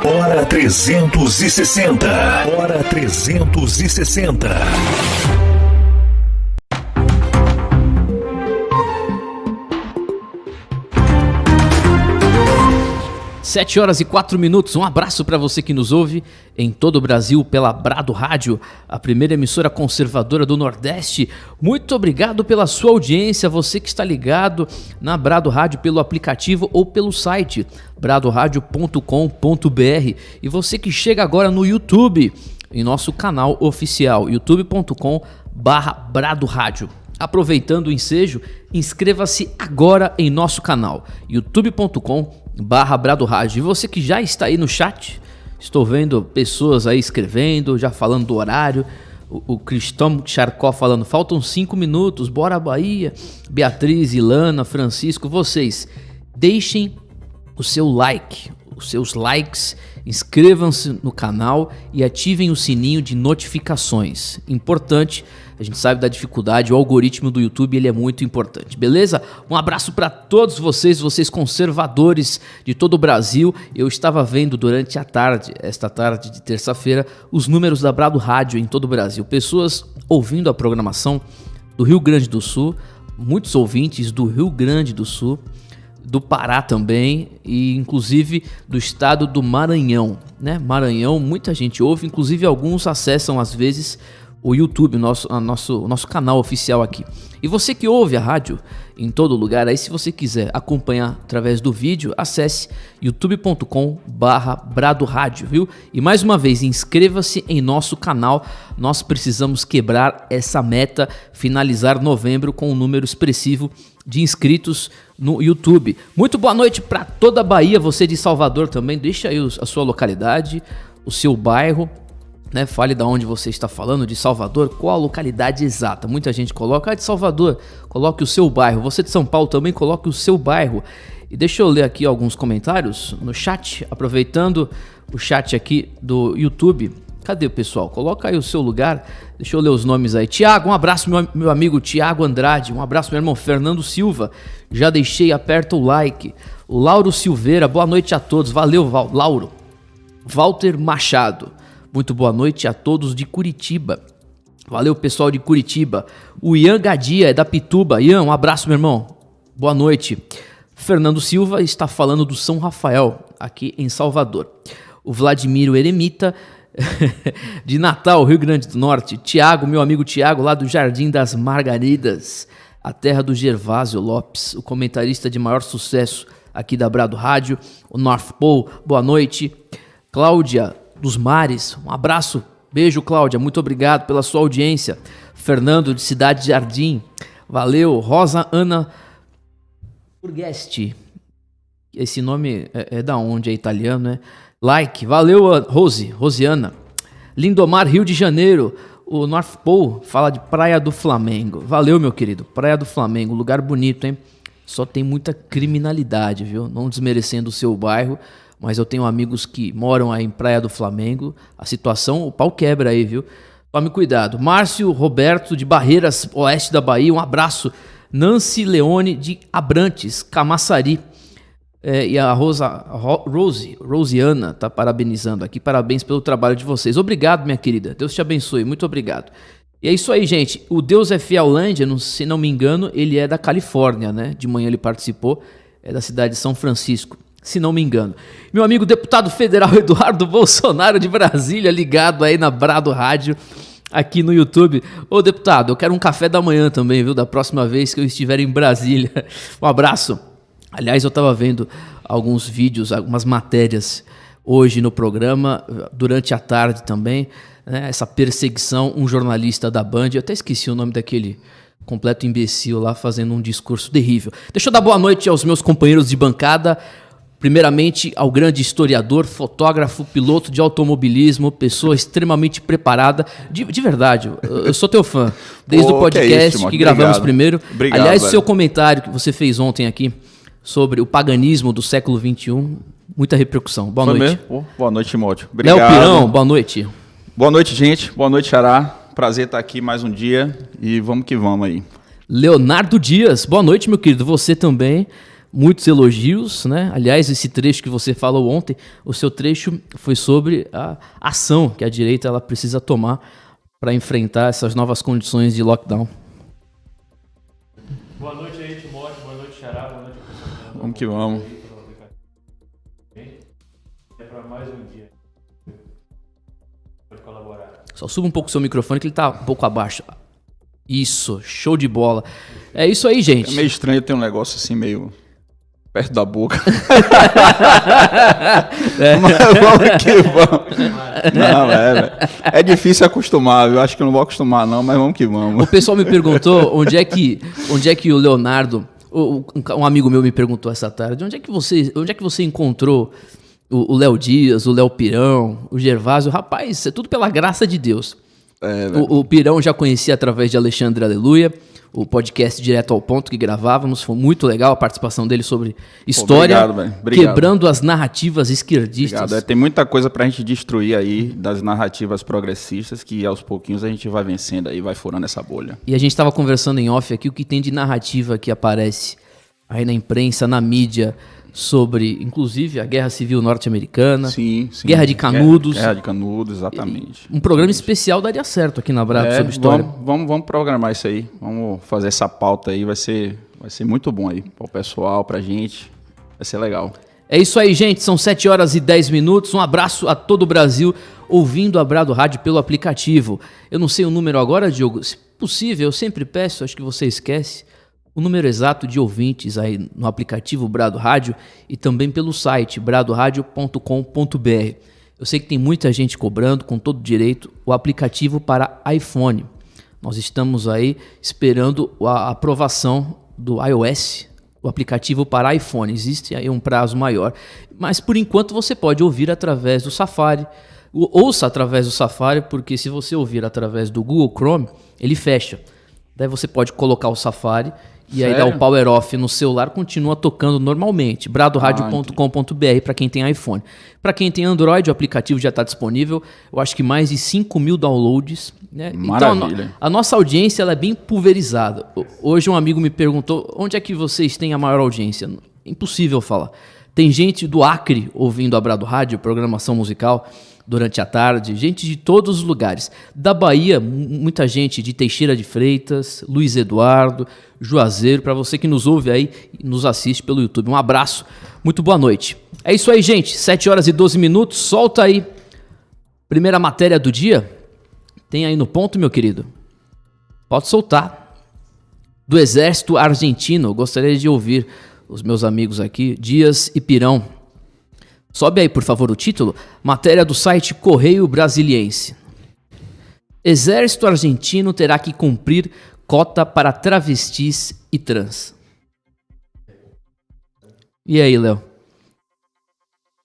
Hora 360. Hora 360. 7 horas e 4 minutos. Um abraço para você que nos ouve em todo o Brasil pela Brado Rádio, a primeira emissora conservadora do Nordeste. Muito obrigado pela sua audiência, você que está ligado na Brado Rádio pelo aplicativo ou pelo site bradoradio.com.br, e você que chega agora no YouTube, em nosso canal oficial, youtube.com/Brado Rádio. Aproveitando o ensejo, inscreva-se agora em nosso canal, youtube.com/Brado Rádio. E você que já está aí no chat, estou vendo pessoas aí escrevendo, já falando do horário. O Cristão Charcó falando, faltam 5 minutos, bora Bahia. Beatriz, Ilana, Francisco, vocês deixem o seu like, os seus likes, inscrevam-se no canal e ativem o sininho de notificações. Importante, a gente sabe da dificuldade, o algoritmo do YouTube ele é muito importante, beleza? Um abraço para todos vocês, vocês conservadores de todo o Brasil. Eu estava vendo durante a tarde, esta tarde de terça-feira, os números da Brado Rádio em todo o Brasil. Pessoas ouvindo a programação do Rio Grande do Sul, muitos ouvintes do Rio Grande do Sul, do Pará também, e inclusive do estado do Maranhão, né? Maranhão, muita gente ouve, inclusive alguns acessam às vezes o YouTube, nosso canal oficial aqui. E você que ouve a rádio em todo lugar, aí se você quiser acompanhar através do vídeo, acesse youtube.com/Brado Rádio, viu? E mais uma vez, inscreva-se em nosso canal, nós precisamos quebrar essa meta, finalizar novembro com um número expressivo de inscritos no YouTube. Muito boa noite para toda a Bahia, você de Salvador também, deixa aí a sua localidade, o seu bairro, né? Fale de onde você está falando, de Salvador, qual a localidade exata. Muita gente coloca, de Salvador, coloque o seu bairro. Você de São Paulo também, coloque o seu bairro. E deixa eu ler aqui alguns comentários no chat, aproveitando o chat aqui do YouTube. Cadê o pessoal? Coloca aí o seu lugar, deixa eu ler os nomes aí. Tiago, um abraço meu amigo Tiago Andrade, um abraço meu irmão Fernando Silva, já deixei, aperta o like. O Lauro Silveira, boa noite a todos, valeu Lauro. Walter Machado, muito boa noite a todos de Curitiba. Valeu, pessoal de Curitiba. O Ian Gadia, é da Pituba. Ian, um abraço, meu irmão. Boa noite. Fernando Silva está falando do São Rafael, aqui em Salvador. O Vladimiro Eremita, de Natal, Rio Grande do Norte. Tiago, meu amigo Tiago, lá do Jardim das Margaridas, a terra do Gervásio Lopes, o comentarista de maior sucesso aqui da Brado Rádio. O North Pole, boa noite. Cláudia dos Mares, um abraço, beijo Cláudia, muito obrigado pela sua audiência. Fernando de Cidade Jardim, valeu. Rosa Ana Urguesti, esse nome é da onde? É italiano, né? Like, valeu Rosiana. Lindomar, Rio de Janeiro, o North Pole fala de Praia do Flamengo, valeu meu querido, Praia do Flamengo, lugar bonito, hein? Só tem muita criminalidade, viu? Não desmerecendo o seu bairro, mas eu tenho amigos que moram aí em Praia do Flamengo, a situação, o pau quebra aí, viu? Tome cuidado. Márcio Roberto de Barreiras, oeste da Bahia, um abraço. Nancy Leone de Abrantes, Camaçari. E a Rosiana tá parabenizando aqui, parabéns pelo trabalho de vocês. Obrigado, minha querida, Deus te abençoe, muito obrigado. E é isso aí, gente, o Deus é Fiel Lândia, se não me engano, ele é da Califórnia, né? De manhã ele participou, é da cidade de São Francisco, se não me engano. Meu amigo deputado federal Eduardo Bolsonaro de Brasília, ligado aí na Brado Rádio, aqui no YouTube. Ô deputado, eu quero um café da manhã também, viu? Da próxima vez que eu estiver em Brasília. Um abraço. Aliás, eu estava vendo alguns vídeos, algumas matérias hoje no programa, durante a tarde também, né, essa perseguição, um jornalista da Band, eu até esqueci o nome daquele completo imbecil lá fazendo um discurso terrível. Deixa eu dar boa noite aos meus companheiros de bancada. Primeiramente, ao grande historiador, fotógrafo, piloto de automobilismo, pessoa extremamente preparada. De verdade, eu sou teu fã. Desde o podcast que gravamos primeiro. Obrigado, aliás, velho. seu comentário que você fez ontem aqui sobre o paganismo do século XXI, muita repercussão. Boa noite. Mesmo? Boa noite, Timóteo. Obrigado. Léo Pirão, boa noite. Boa noite, gente. Boa noite, Xará. Prazer estar aqui mais um dia e vamos que vamos aí. Leonardo Dias, boa noite, meu querido. Você também. Muitos elogios, né? Aliás, esse trecho que você falou ontem, o seu trecho foi sobre a ação que a direita ela precisa tomar para enfrentar essas novas condições de lockdown. Boa noite aí, Timóteo. Boa noite, Xará. Boa noite, pessoal. Vamos que vamos. É para mais um dia. Pode colaborar. Só suba um pouco o seu microfone que ele tá um pouco abaixo. Isso, show de bola. É isso aí, gente. É meio estranho ter um negócio assim meio perto da boca. Mas vamos que vamos. Não, velho. É difícil acostumar, eu acho que eu não vou acostumar não, mas vamos que vamos. O pessoal me perguntou onde é que o Leonardo, um amigo meu me perguntou essa tarde, onde é que você encontrou o Léo Dias, o Léo Pirão, o Gervásio? Rapaz, isso é tudo pela graça de Deus. O Pirão já conhecia através de Alexandre Aleluia, o podcast Direto ao Ponto que gravávamos. Foi muito legal a participação dele sobre história, Obrigado. quebrando as narrativas esquerdistas. Obrigado. Tem muita coisa pra gente destruir aí das narrativas progressistas que aos pouquinhos a gente vai vencendo aí, vai furando essa bolha. E a gente estava conversando em off aqui o que tem de narrativa que aparece aí na imprensa, na mídia, sobre, inclusive, a Guerra Civil Norte-Americana, Sim. Guerra de Canudos. Guerra de Canudos, exatamente. Um programa especial daria certo aqui na Brado sobre história. Vamos programar isso aí. Vamos fazer essa pauta aí. Vai ser muito bom aí para o pessoal, para a gente. Vai ser legal. É isso aí, gente. São 7 horas e 10 minutos. Um abraço a todo o Brasil ouvindo a Brado Rádio pelo aplicativo. Eu não sei o número agora, Diogo. Se possível, eu sempre peço, acho que você esquece, o número exato de ouvintes aí no aplicativo Brado Rádio e também pelo site bradoradio.com.br. Eu sei que tem muita gente cobrando, com todo direito, o aplicativo para iPhone. Nós estamos aí esperando a aprovação do iOS, o aplicativo para iPhone. Existe aí um prazo maior, mas por enquanto você pode ouvir através do Safari. Ouça através do Safari, porque se você ouvir através do Google Chrome, ele fecha. Daí você pode colocar o Safari e aí dá o power off no celular, continua tocando normalmente. bradoradio.com.br para quem tem iPhone. Para quem tem Android, o aplicativo já está disponível. Eu acho que mais de 5.000 downloads. Né? Maravilha. Então, a nossa audiência ela é bem pulverizada. Hoje um amigo me perguntou, onde é que vocês têm a maior audiência? Impossível falar. Tem gente do Acre ouvindo a Brado Rádio, programação musical, durante a tarde, gente de todos os lugares. Da Bahia, muita gente de Teixeira de Freitas, Luiz Eduardo, Juazeiro, para você que nos ouve aí e nos assiste pelo YouTube. Um abraço, muito boa noite. É isso aí, gente, 7 horas e 12 minutos, solta aí. Primeira matéria do dia, tem aí no ponto, meu querido? Pode soltar. Do Exército Argentino, gostaria de ouvir os meus amigos aqui, Dias e Pirão. Sobe aí, por favor, o título. Matéria do site Correio Brasiliense. Exército argentino terá que cumprir cota para travestis e trans. E aí, Léo?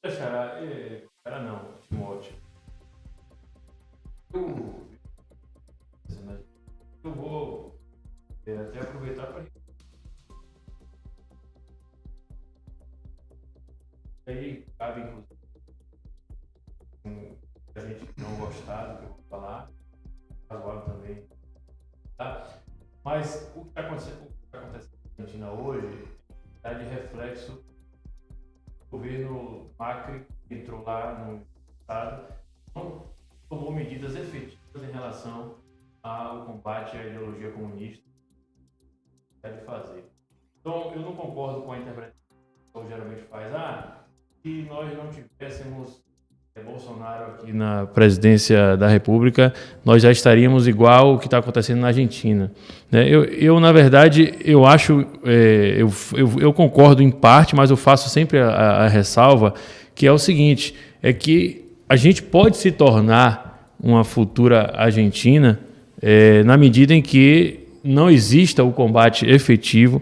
Xará não, Timóteo. Eu vou até aproveitar para... Aí cabe, inclusive, a gente não gostar do que eu vou falar, razoável também, tá? Mas o que está acontecendo na Argentina hoje está de reflexo do governo Macri, que entrou lá no estado, não tomou medidas efetivas em relação ao combate à ideologia comunista que deve fazer. Então, eu não concordo com a interpretação que geralmente faz, se nós não tivéssemos Bolsonaro aqui na presidência da República, nós já estaríamos igual o que está acontecendo na Argentina. Eu na verdade, eu acho, eu concordo em parte, mas eu faço sempre a ressalva, que é o seguinte, é que a gente pode se tornar uma futura Argentina na medida em que não exista o combate efetivo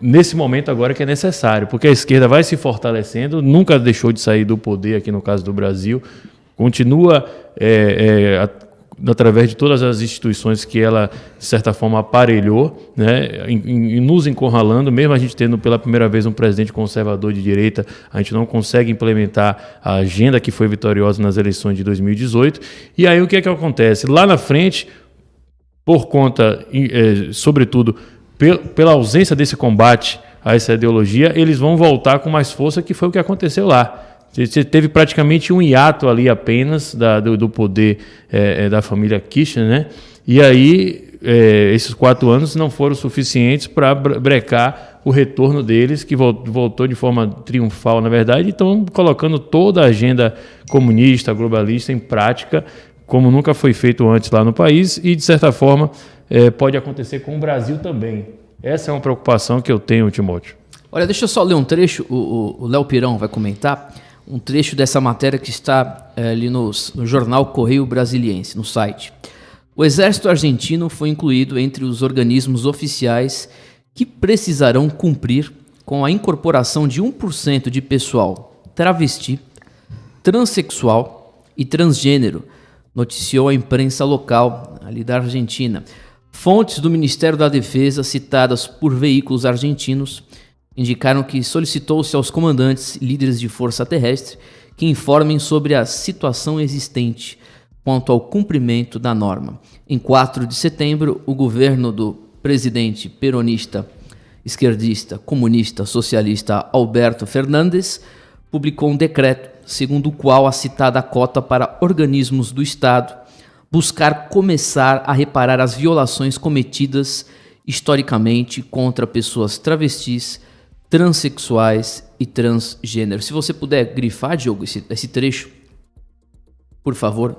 nesse momento agora que é necessário, porque a esquerda vai se fortalecendo, nunca deixou de sair do poder aqui no caso do Brasil, continua através de todas as instituições que ela, de certa forma, aparelhou, né, nos encurralando, mesmo a gente tendo pela primeira vez um presidente conservador de direita, a gente não consegue implementar a agenda que foi vitoriosa nas eleições de 2018. E aí o que é que acontece? Lá na frente, por conta, sobretudo, pela ausência desse combate a essa ideologia, eles vão voltar com mais força, que foi o que aconteceu lá. Você teve praticamente um hiato ali apenas do poder da família Kirchner, né? E aí esses 4 anos não foram suficientes para brecar o retorno deles, que voltou de forma triunfal, na verdade, e estão colocando toda a agenda comunista, globalista em prática, como nunca foi feito antes lá no país, e de certa forma pode acontecer com o Brasil também. Essa é uma preocupação que eu tenho, Timóteo. Olha, deixa eu só ler um trecho, o Léo Pirão vai comentar, um trecho dessa matéria que está ali no jornal Correio Brasiliense, no site. O Exército Argentino foi incluído entre os organismos oficiais que precisarão cumprir com a incorporação de 1% de pessoal travesti, transexual e transgênero, noticiou a imprensa local ali da Argentina. Fontes do Ministério da Defesa, citadas por veículos argentinos, indicaram que solicitou-se aos comandantes e líderes de força terrestre que informem sobre a situação existente quanto ao cumprimento da norma. Em 4 de setembro, o governo do presidente peronista, esquerdista, comunista, socialista Alberto Fernandes publicou um decreto segundo o qual a citada cota para organismos do Estado buscar começar a reparar as violações cometidas historicamente contra pessoas travestis, transexuais e transgênero. Se você puder grifar, Diogo, esse trecho, por favor.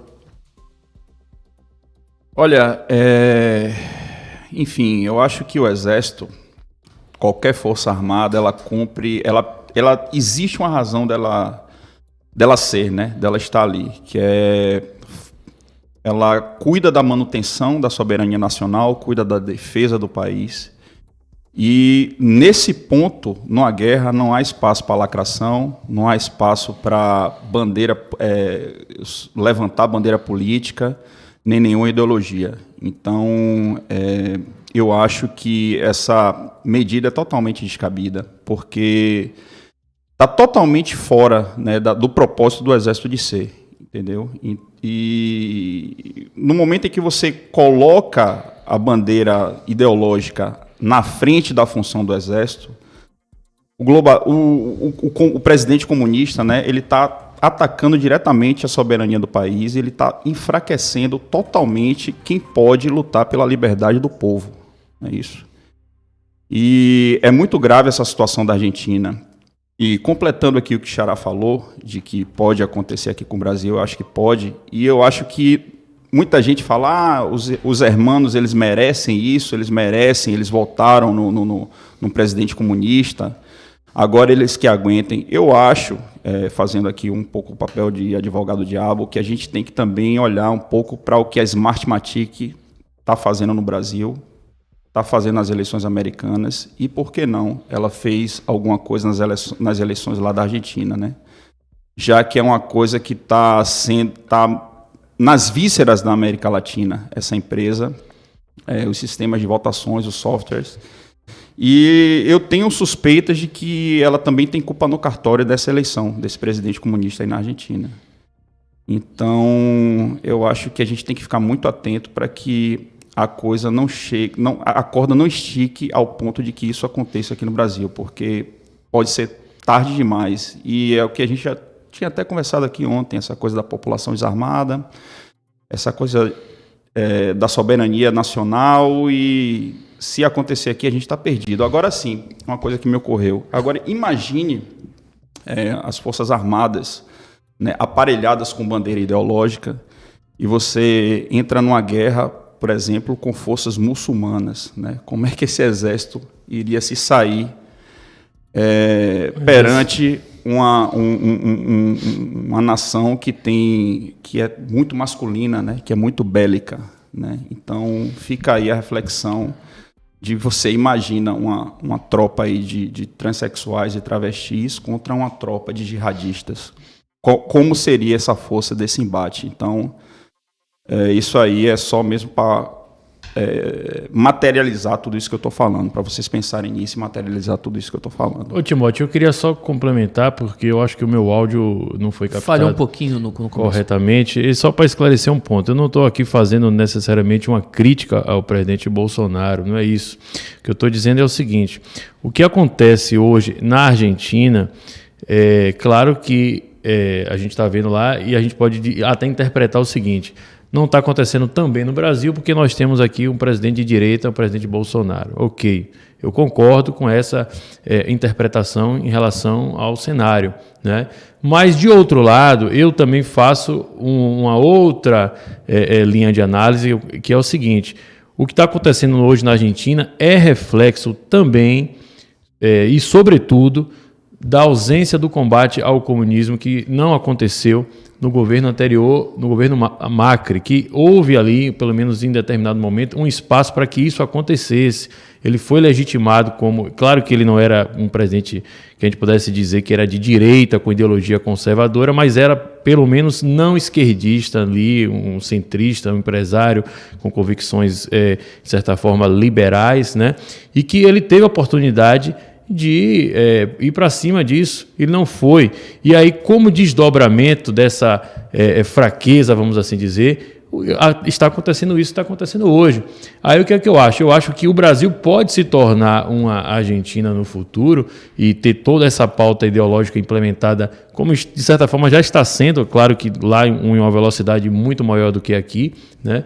Olha, enfim, eu acho que o Exército, qualquer força armada, ela cumpre, ela existe uma razão dela ser, né? Dela estar ali, que ela cuida da manutenção da soberania nacional, cuida da defesa do país. E nesse ponto, numa guerra, não há espaço para lacração, não há espaço para levantar bandeira política, nem nenhuma ideologia. Então, eu acho que essa medida é totalmente descabida, porque está totalmente fora, né, do propósito do Exército de ser, entendeu? E no momento em que você coloca a bandeira ideológica na frente da função do Exército, o presidente comunista, né, ele está atacando diretamente a soberania do país, ele está enfraquecendo totalmente quem pode lutar pela liberdade do povo. É isso. E é muito grave essa situação da Argentina. E completando aqui o que o Xará falou, de que pode acontecer aqui com o Brasil, eu acho que pode. E eu acho que muita gente fala, os hermanos, eles merecem isso, eles votaram no presidente comunista, agora eles que aguentem. Eu acho, fazendo aqui um pouco o papel de advogado diabo, que a gente tem que também olhar um pouco para o que a Smartmatic está fazendo no Brasil, está fazendo nas eleições americanas, e por que não ela fez alguma coisa nas eleições lá da Argentina, né? Já que é uma coisa que está nas vísceras da América Latina, essa empresa, os sistemas de votações, os softwares. E eu tenho suspeitas de que ela também tem culpa no cartório dessa eleição, desse presidente comunista aí na Argentina. Então, eu acho que a gente tem que ficar muito atento para que a coisa não chegue, a corda não estique ao ponto de que isso aconteça aqui no Brasil, porque pode ser tarde demais. E é o que a gente já tinha até conversado aqui ontem, essa coisa da população desarmada, essa coisa da soberania nacional, e se acontecer aqui a gente está perdido. Agora sim, uma coisa que me ocorreu. Agora imagine as Forças Armadas, né, aparelhadas com bandeira ideológica, e você entra numa guerra, por exemplo, com forças muçulmanas, né? Como é que esse exército iria se sair perante uma nação que é muito masculina, né? Que é muito bélica, né? Então fica aí a reflexão de você imagina uma tropa aí de transexuais e travestis contra uma tropa de jihadistas. Como seria essa força desse embate? Então, isso aí é só mesmo para materializar tudo isso que eu estou falando, para vocês pensarem nisso e materializar tudo isso que eu estou falando. Ô Timóteo, eu queria só complementar, porque eu acho que o meu áudio não foi captado Falhou um pouquinho no começo. Corretamente, e só para esclarecer um ponto, eu não estou aqui fazendo necessariamente uma crítica ao presidente Bolsonaro, não é isso. O que eu estou dizendo é o seguinte, o que acontece hoje na Argentina, claro que a gente está vendo lá e a gente pode até interpretar o seguinte: não está acontecendo também no Brasil, porque nós temos aqui um presidente de direita, o presidente Bolsonaro. Ok, eu concordo com essa interpretação em relação ao cenário, né? Mas, de outro lado, eu também faço uma outra linha de análise, que é o seguinte: o que está acontecendo hoje na Argentina é reflexo também e, sobretudo, da ausência do combate ao comunismo, que não aconteceu no governo anterior, no governo Macri, que houve ali, pelo menos em determinado momento, um espaço para que isso acontecesse. Ele foi legitimado como... Claro que ele não era um presidente que a gente pudesse dizer que era de direita, com ideologia conservadora, mas era, pelo menos, não esquerdista ali, um centrista, um empresário com convicções, de certa forma, liberais, né? E que ele teve a oportunidade de ir para cima disso. Ele não foi. E aí, como desdobramento dessa fraqueza, vamos assim dizer, está acontecendo isso, está acontecendo hoje. Aí o que é que eu acho? Eu acho que o Brasil pode se tornar uma Argentina no futuro e ter toda essa pauta ideológica implementada, como de certa forma já está sendo, claro que lá em uma velocidade muito maior do que aqui, né?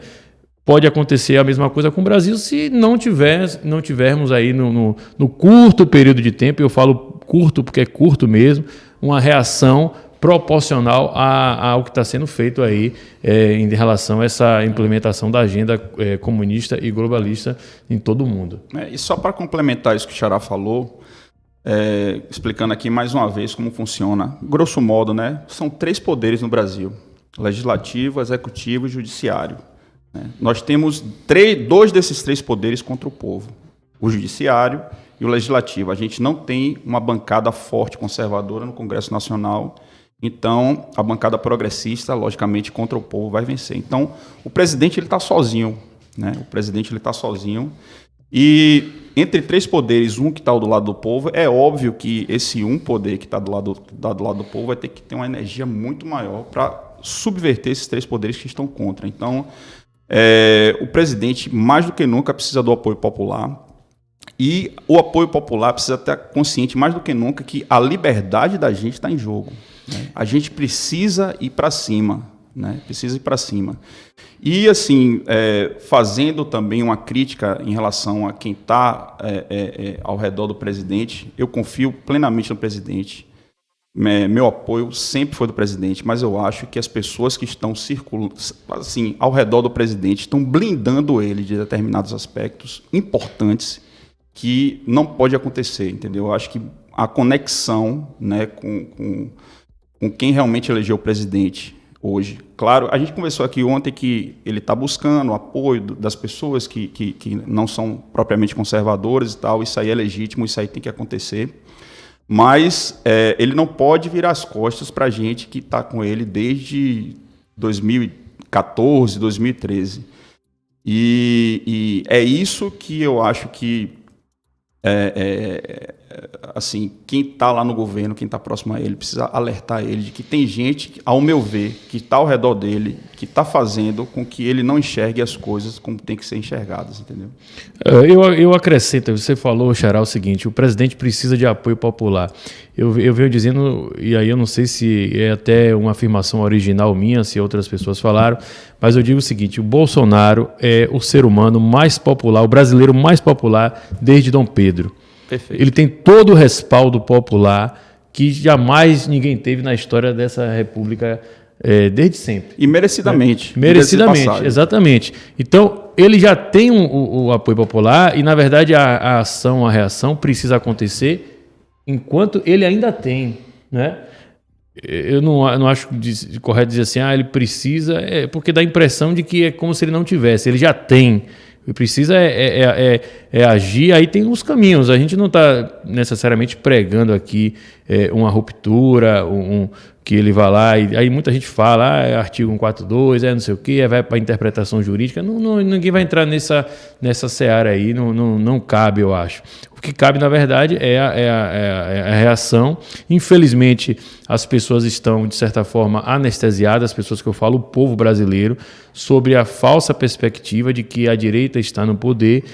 Pode acontecer a mesma coisa com o Brasil se não tivermos aí no curto período de tempo, eu falo curto porque é curto mesmo, uma reação proporcional ao que está sendo feito aí em relação a essa implementação da agenda comunista e globalista em todo o mundo. E só para complementar isso que o Xará falou, explicando aqui mais uma vez como funciona, grosso modo, né, são 3 poderes no Brasil: legislativo, executivo e judiciário. Nós temos 2 desses 3 poderes contra o povo: o judiciário e o legislativo. A gente não tem uma bancada forte conservadora no Congresso Nacional, então a bancada progressista, logicamente, contra o povo vai vencer. Então, o presidente está sozinho, né? O presidente está sozinho. E entre 3 poderes, um que está do lado do povo, é óbvio que esse um poder que está do lado do povo vai ter que ter uma energia muito maior para subverter esses 3 poderes que estão contra. Então, o presidente, mais do que nunca, precisa do apoio popular, e o apoio popular precisa estar consciente, mais do que nunca, que a liberdade da gente está em jogo, né? A gente precisa ir para cima, né? Precisa ir para cima. E, assim, fazendo também uma crítica em relação a quem está ao redor do presidente, eu confio plenamente no presidente. Meu apoio sempre foi do presidente, mas eu acho que as pessoas que estão circulando, assim, ao redor do presidente estão blindando ele de determinados aspectos importantes que não pode acontecer, entendeu? Eu acho que a conexão, né, com quem realmente elegeu o presidente hoje. Claro, a gente conversou aqui ontem que ele está buscando o apoio das pessoas que não são propriamente conservadoras e tal. Isso aí é legítimo, isso aí tem que acontecer. Mas ele não pode virar as costas para a gente que está com ele desde 2014, 2013. E é isso que eu acho que, assim, quem está lá no governo, quem está próximo a ele, precisa alertar ele de que tem gente, ao meu ver, que está ao redor dele, que está fazendo com que ele não enxergue as coisas como tem que ser enxergadas, entendeu? Eu acrescento, você falou, Xará, o seguinte: o presidente precisa de apoio popular. Eu venho dizendo, e aí eu não sei se é até uma afirmação original minha, se outras pessoas falaram, mas eu digo o seguinte: o Bolsonaro é o ser humano mais popular, o brasileiro mais popular desde Dom Pedro. Perfeito. Ele tem todo o respaldo popular que jamais ninguém teve na história dessa república desde sempre. E merecidamente. Merecidamente, exatamente. Então, ele já tem o apoio popular e, na verdade, a ação, a reação precisa acontecer enquanto ele ainda tem. né? Eu não acho correto dizer assim, ele precisa, porque dá a impressão de que é como se ele não tivesse, ele já tem. Ele precisa agir, aí tem uns caminhos. A gente não está necessariamente pregando aqui uma ruptura, que ele vai lá, e aí muita gente fala, é artigo 142, não sei o quê, vai para a interpretação jurídica. Ninguém vai entrar nessa seara aí, não cabe, eu acho. O que cabe, na verdade, é a reação. Infelizmente, as pessoas estão, de certa forma, anestesiadas, as pessoas que eu falo, o povo brasileiro, sobre a falsa perspectiva de que a direita está no poder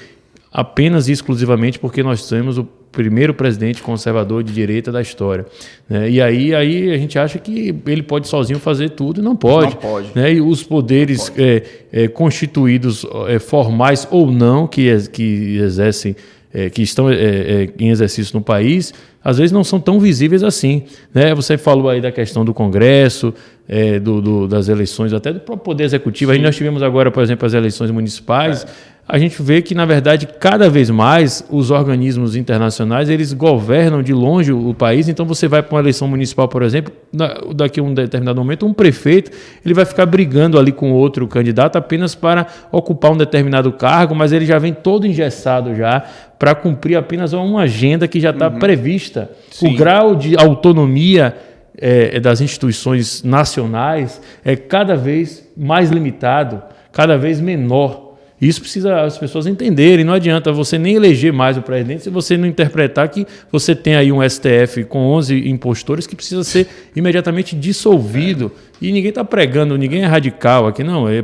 apenas e exclusivamente porque nós temos o primeiro presidente conservador de direita da história, né? E aí a gente acha que ele pode sozinho fazer tudo e não pode. Não pode. Né? E os poderes constituídos, formais ou não, que exercem, que estão em exercício no país, às vezes não são tão visíveis assim, né? Você falou aí da questão do Congresso, das eleições, até do próprio Poder Executivo. Aí nós tivemos agora, por exemplo, as eleições municipais. A gente vê que, na verdade, cada vez mais os organismos internacionais, eles governam de longe o país. Então, você vai para uma eleição municipal, por exemplo, daqui a um determinado momento, um prefeito, ele vai ficar brigando ali com outro candidato apenas para ocupar um determinado cargo, mas ele já vem todo engessado já para cumprir apenas uma agenda que já está prevista. Sim. O grau de autonomia das instituições nacionais é cada vez mais limitado, cada vez menor. Isso precisa as pessoas entenderem. Não adianta você nem eleger mais o presidente se você não interpretar que você tem aí um STF com 11 impostores que precisa ser imediatamente dissolvido. E ninguém está pregando, ninguém é radical aqui, não. É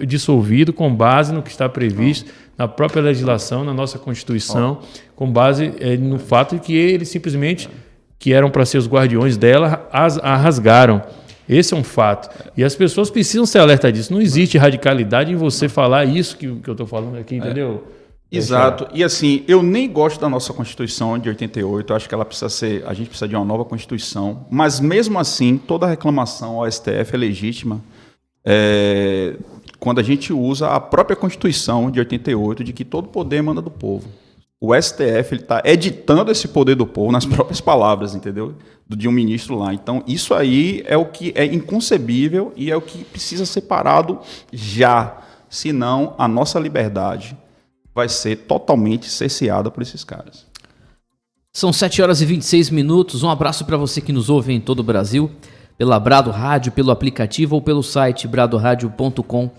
dissolvido com base no que está previsto na própria legislação, na nossa Constituição, com base no fato de que eles simplesmente, que eram para ser os guardiões dela, a rasgaram. Esse é um fato. E as pessoas precisam ser alertadas disso. Não existe radicalidade em você falar isso que eu estou falando aqui, entendeu? Exato. E assim, eu nem gosto da nossa Constituição de 88. Eu acho que ela a gente precisa de uma nova Constituição. Mas mesmo assim, toda reclamação ao STF é legítima. Quando a gente usa a própria Constituição de 88, de que todo poder emana do povo. O STF está editando esse poder do povo nas próprias palavras, entendeu? De um ministro lá. Então, isso aí é o que é inconcebível e é o que precisa ser parado já. Senão, a nossa liberdade vai ser totalmente cerceada por esses caras. São 7 horas e 26 minutos. Um abraço para você que nos ouve em todo o Brasil, pela Brado Rádio, pelo aplicativo ou pelo site bradoradio.com.br.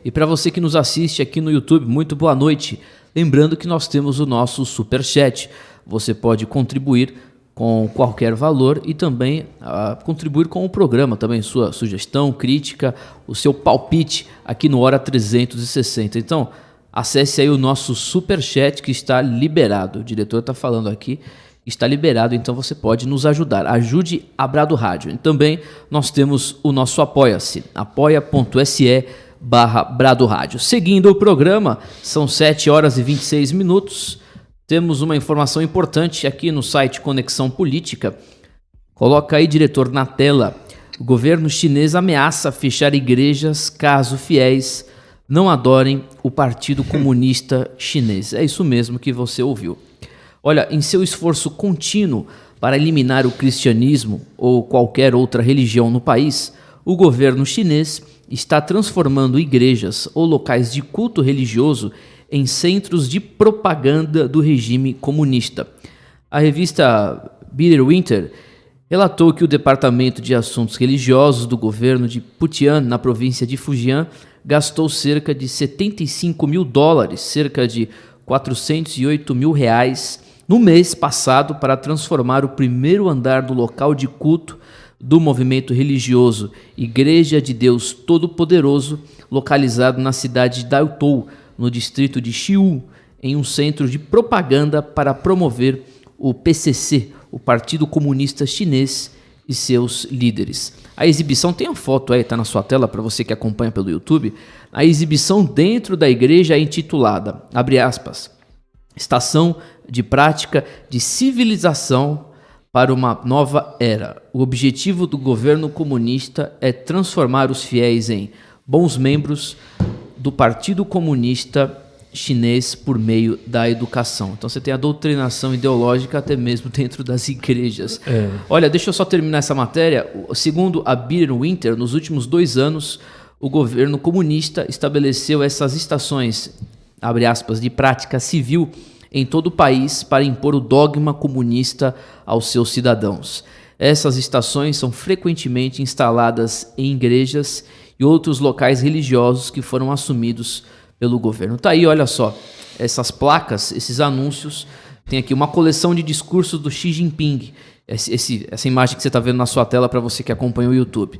E para você que nos assiste aqui no YouTube, muito boa noite. Lembrando que nós temos o nosso Superchat. Você pode contribuir com qualquer valor e também contribuir com o programa, também sua sugestão, crítica, o seu palpite aqui no Hora 360. Então, acesse aí o nosso Superchat que está liberado. O diretor está falando aqui, está liberado, então você pode nos ajudar. Ajude a Brado Rádio. E também nós temos o nosso Apoia-se, apoia.se/Brado Rádio. Seguindo o programa, são 7 horas e 26 minutos. Temos uma informação importante aqui no site Conexão Política. Coloca aí, diretor, na tela. O governo chinês ameaça fechar igrejas caso fiéis não adorem o Partido Comunista Chinês. É isso mesmo que você ouviu. Olha, em seu esforço contínuo para eliminar o cristianismo ou qualquer outra religião no país, o governo chinês está transformando igrejas ou locais de culto religioso em centros de propaganda do regime comunista. A revista Bitter Winter relatou que o Departamento de Assuntos Religiosos do governo de Putian, na província de Fujian, gastou cerca de $75 mil, cerca de R$408 mil, no mês passado para transformar o primeiro andar do local de culto do movimento religioso Igreja de Deus Todo-Poderoso, localizado na cidade de Daotou, no distrito de Xiu, em um centro de propaganda para promover o PCC, o Partido Comunista Chinês, e seus líderes. A exibição, tem a foto aí, está na sua tela para você que acompanha pelo YouTube. A exibição dentro da igreja é intitulada, abre aspas, Estação de Prática de Civilização para uma Nova Era. O objetivo do governo comunista é transformar os fiéis em bons membros do Partido Comunista chinês por meio da educação. Então você tem a doutrinação ideológica até mesmo dentro das igrejas. Olha, deixa eu só terminar essa matéria. Segundo a Bitter Winter, nos últimos 2 anos, o governo comunista estabeleceu essas estações, abre aspas, de prática civil em todo o país para impor o dogma comunista aos seus cidadãos. Essas estações são frequentemente instaladas em igrejas e outros locais religiosos que foram assumidos pelo governo. Tá aí, olha só, essas placas, esses anúncios, tem aqui uma coleção de discursos do Xi Jinping, essa imagem que você está vendo na sua tela para você que acompanha o YouTube,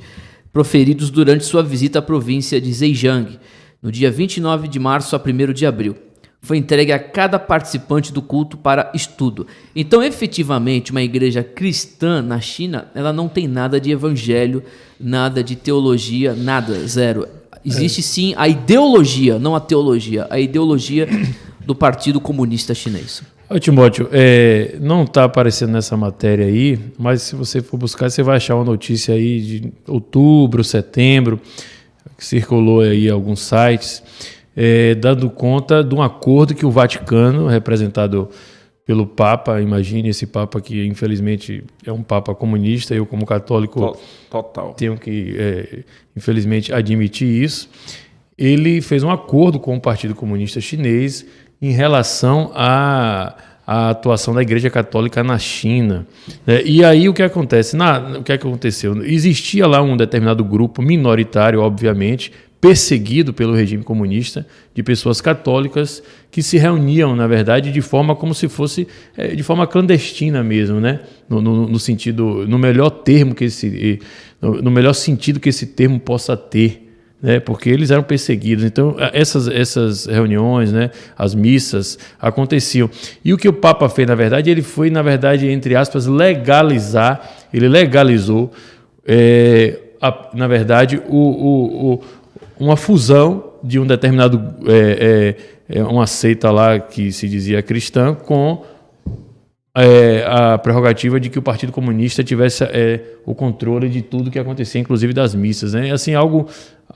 proferidos durante sua visita à província de Zhejiang, no dia 29 de março a 1º de abril. Foi entregue a cada participante do culto para estudo. Então, efetivamente, uma igreja cristã na China, ela não tem nada de evangelho, nada de teologia, nada, zero. Existe sim a ideologia, não a teologia, a ideologia do Partido Comunista Chinês. Ô, Timóteo, não está aparecendo nessa matéria aí, mas se você for buscar, você vai achar uma notícia aí de outubro, setembro, que circulou aí em alguns sites, dando conta de um acordo que o Vaticano, representado pelo Papa, imagine esse Papa que infelizmente é um Papa comunista, eu como católico Total. tenho que infelizmente admitir isso, ele fez um acordo com o Partido Comunista Chinês em relação à atuação da Igreja Católica na China. E aí o que acontece? O que aconteceu? Existia lá um determinado grupo minoritário, obviamente, perseguido pelo regime comunista, de pessoas católicas que se reuniam, na verdade, de forma como se fosse de forma clandestina mesmo, né? No sentido, no melhor termo que no melhor sentido que esse termo possa ter, né? Porque eles eram perseguidos. Então, essas reuniões, né? As missas aconteciam. E o que o Papa fez, na verdade, ele foi, na verdade, entre aspas, ele legalizou, na verdade, uma fusão de um determinado, uma seita lá que se dizia cristã, com a prerrogativa de que o Partido Comunista tivesse o controle de tudo que acontecia, inclusive das missas, né? Assim, algo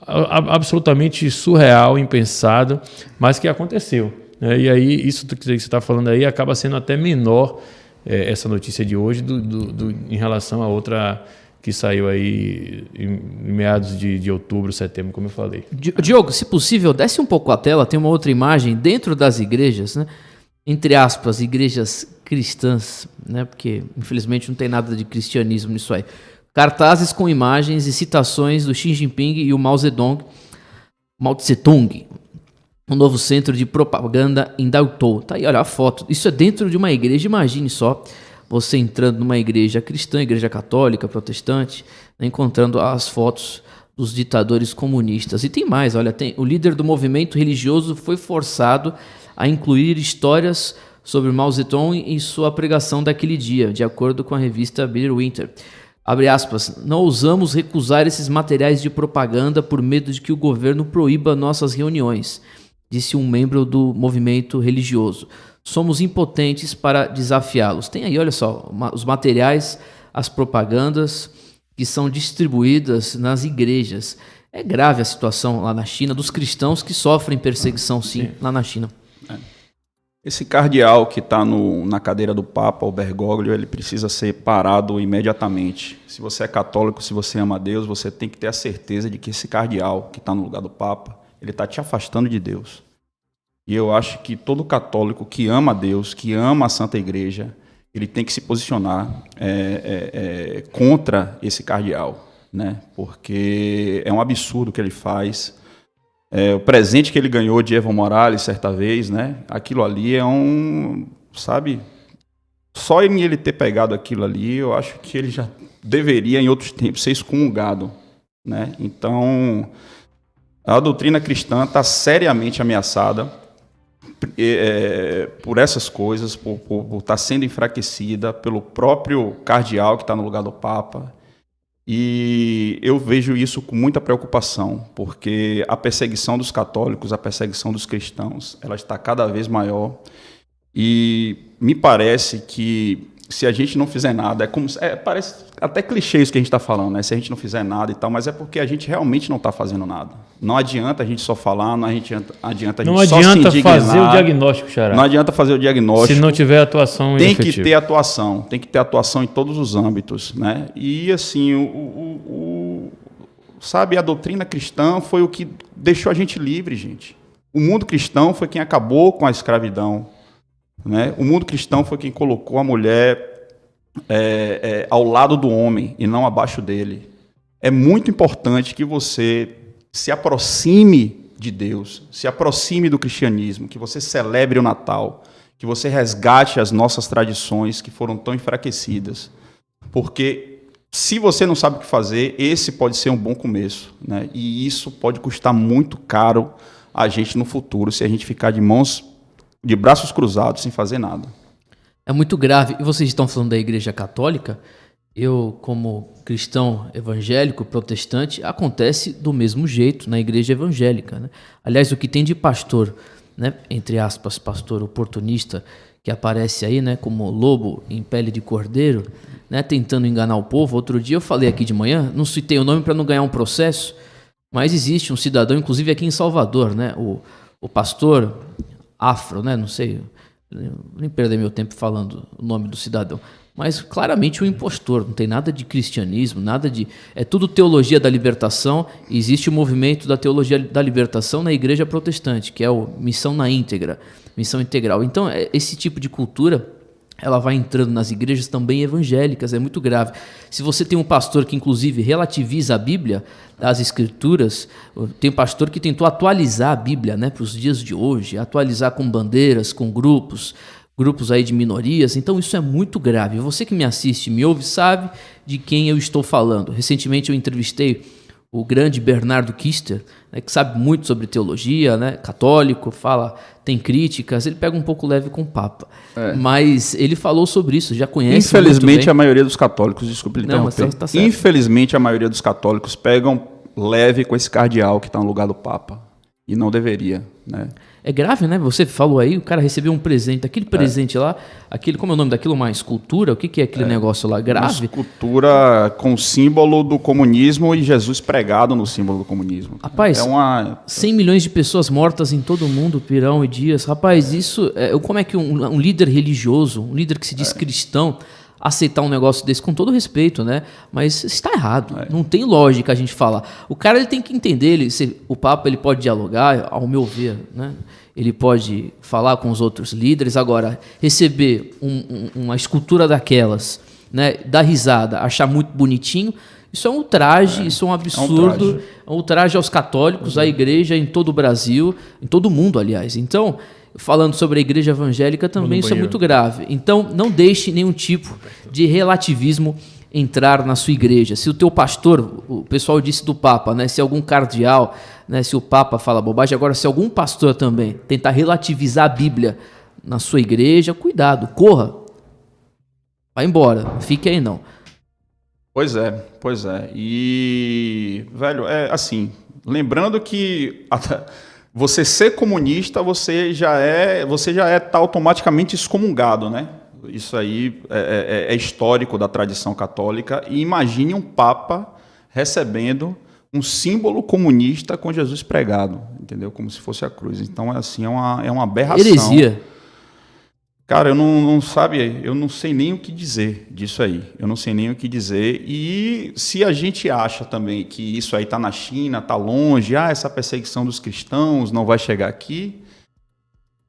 absolutamente surreal, impensado, mas que aconteceu, né? E aí, isso que você está falando aí acaba sendo até menor, essa notícia de hoje, em relação a outra que saiu aí em meados de outubro, setembro, como eu falei. Diogo, se possível, desce um pouco a tela, tem uma outra imagem dentro das igrejas, né? Entre aspas, igrejas cristãs, né? Porque infelizmente não tem nada de cristianismo nisso aí. Cartazes com imagens e citações do Xi Jinping e o Mao Tse-tung, um novo centro de propaganda em Daotou. Tá aí, olha a foto. Isso é dentro de uma igreja, imagine só. Você entrando numa igreja cristã, igreja católica, protestante, né, encontrando as fotos dos ditadores comunistas. E tem mais, olha, o líder do movimento religioso foi forçado a incluir histórias sobre Mao Zedong em sua pregação daquele dia, de acordo com a revista Bitter Winter. Abre aspas, não ousamos recusar esses materiais de propaganda por medo de que o governo proíba nossas reuniões, disse um membro do movimento religioso. Somos impotentes para desafiá-los. Tem aí, olha só, os materiais, as propagandas que são distribuídas nas igrejas. É grave a situação lá na China, dos cristãos que sofrem perseguição, sim, lá na China. Esse cardeal que está na cadeira do Papa, o Bergoglio, ele precisa ser parado imediatamente. Se você é católico, se você ama Deus, você tem que ter a certeza de que esse cardeal que está no lugar do Papa, ele está te afastando de Deus. E eu acho que todo católico que ama Deus, que ama a Santa Igreja, ele tem que se posicionar contra esse cardeal, né? Porque é um absurdo o que ele faz. O presente que ele ganhou de Evo Morales certa vez, né? Aquilo ali é sabe? Só ele ter pegado aquilo ali, eu acho que ele já deveria, em outros tempos, ser excomungado, né? Então, a doutrina cristã está seriamente ameaçada por essas coisas, por estar sendo enfraquecida pelo próprio cardeal que está no lugar do Papa. E eu vejo isso com muita preocupação, porque a perseguição dos católicos, a perseguição dos cristãos, ela está cada vez maior. E me parece que se a gente não fizer nada, parece até clichê isso que a gente está falando, né? Se a gente não fizer nada e tal, mas é porque a gente realmente não está fazendo nada. Não adianta a gente só falar, não adianta a gente Não só se adianta indignar. fazer o diagnóstico, Xará. Não adianta fazer o diagnóstico. Se não tiver atuação Tem efetiva. que ter atuação, tem que ter atuação em todos os âmbitos, né? E assim, sabe, a doutrina cristã foi o que deixou a gente livre, gente. O mundo cristão foi quem acabou com a escravidão, né? O mundo cristão foi quem colocou a mulher ao lado do homem e não abaixo dele. É muito importante que você se aproxime de Deus, se aproxime do cristianismo, que você celebre o Natal, que você resgate as nossas tradições que foram tão enfraquecidas. Porque se você não sabe o que fazer, esse pode ser um bom começo, né? E isso pode custar muito caro a gente no futuro, se a gente ficar de braços cruzados, sem fazer nada. É muito grave. E vocês estão falando da Igreja Católica? Eu, como cristão evangélico, protestante, acontece do mesmo jeito na Igreja Evangélica, né? Aliás, o que tem de pastor, né, entre aspas, pastor oportunista, que aparece aí, né, como lobo em pele de cordeiro, né, tentando enganar o povo. Outro dia eu falei aqui de manhã, não citei o nome para não ganhar um processo, mas existe um cidadão, inclusive aqui em Salvador, né, o pastor Afro, né, não sei, nem perder meu tempo falando o nome do cidadão, mas claramente um impostor, não tem nada de cristianismo, nada de... É tudo teologia da libertação. Existe o movimento da teologia da libertação na igreja protestante, que é o missão na íntegra, missão integral. Então, esse tipo de cultura, ela vai entrando nas igrejas também evangélicas, é muito grave. Se você tem um pastor que, inclusive, relativiza a Bíblia, as Escrituras, tem um pastor que tentou atualizar a Bíblia, né, para os dias de hoje, atualizar com bandeiras, com grupos aí de minorias, então isso é muito grave. Você que me assiste, me ouve, sabe de quem eu estou falando. Recentemente eu entrevistei o grande Bernardo Kister, né, que sabe muito sobre teologia, né, católico, tem críticas, ele pega um pouco leve com o Papa, mas ele falou sobre isso, já conhece Infelizmente muito bem. A maioria dos católicos, desculpe lhe interromper, tá certo. Infelizmente a maioria dos católicos pegam leve com esse cardeal que está no lugar do Papa, e não deveria, né? É grave, né? Você falou aí, o cara recebeu um presente, aquele presente lá, como é o nome daquilo? Uma escultura? O que é aquele negócio lá? Grave? Uma escultura com o símbolo do comunismo e Jesus pregado no símbolo do comunismo. Rapaz, 100 milhões de pessoas mortas em todo o mundo, Pirão e Dias. Rapaz, isso... como é que um líder religioso, um líder que se diz cristão, aceitar um negócio desse, com todo respeito, né? Mas está errado. Não tem lógica a gente falar. O cara, ele tem que entender, o Papa, ele pode dialogar, ao meu ver, né? Ele pode falar com os outros líderes. Agora, receber uma escultura daquelas, né, dar risada, achar muito bonitinho, isso é um ultraje, isso é um absurdo, é um ultraje aos católicos, à igreja em todo o Brasil, em todo o mundo, aliás. Então, falando sobre a igreja evangélica também, isso é muito grave. Então, não deixe nenhum tipo de relativismo entrar na sua igreja. Se o teu pastor, o pessoal disse do Papa, né, se algum cardeal, né, se o Papa fala bobagem, agora se algum pastor também tentar relativizar a Bíblia na sua igreja, cuidado, corra, vai embora, não fique aí não. Pois é. E, velho, lembrando que você ser comunista, você já tá automaticamente excomungado, né? Isso aí é histórico da tradição católica. E imagine um Papa recebendo um símbolo comunista com Jesus pregado, entendeu? Como se fosse a cruz. Então, é uma aberração. Heresia. Cara, eu não sei nem o que dizer disso aí. Eu não sei nem o que dizer. E se a gente acha também que isso aí está na China, está longe, essa perseguição dos cristãos não vai chegar aqui,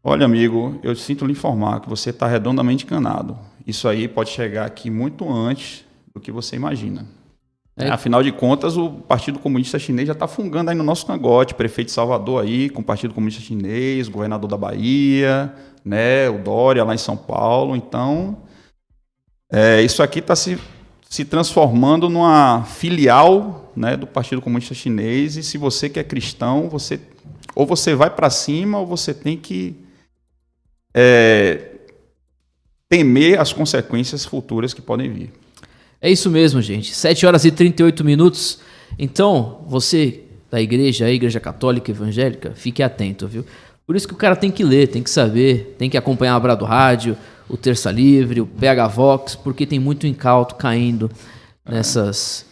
olha, amigo, eu sinto lhe informar que você está redondamente enganado. Isso aí pode chegar aqui muito antes do que você imagina. Afinal de contas, o Partido Comunista Chinês já está fungando aí no nosso cangote, prefeito de Salvador aí com o Partido Comunista Chinês, governador da Bahia, né, o Dória lá em São Paulo. Então, isso aqui está se transformando numa filial, né, do Partido Comunista Chinês, e se você que é cristão, ou você vai para cima ou você tem que temer as consequências futuras que podem vir. É isso mesmo, gente. 7h38. Então, você da igreja, a igreja católica evangélica, fique atento, viu? Por isso que o cara tem que ler, tem que saber, tem que acompanhar a Brado Rádio, o Terça Livre, o PH Vox, porque tem muito incauto caindo nessas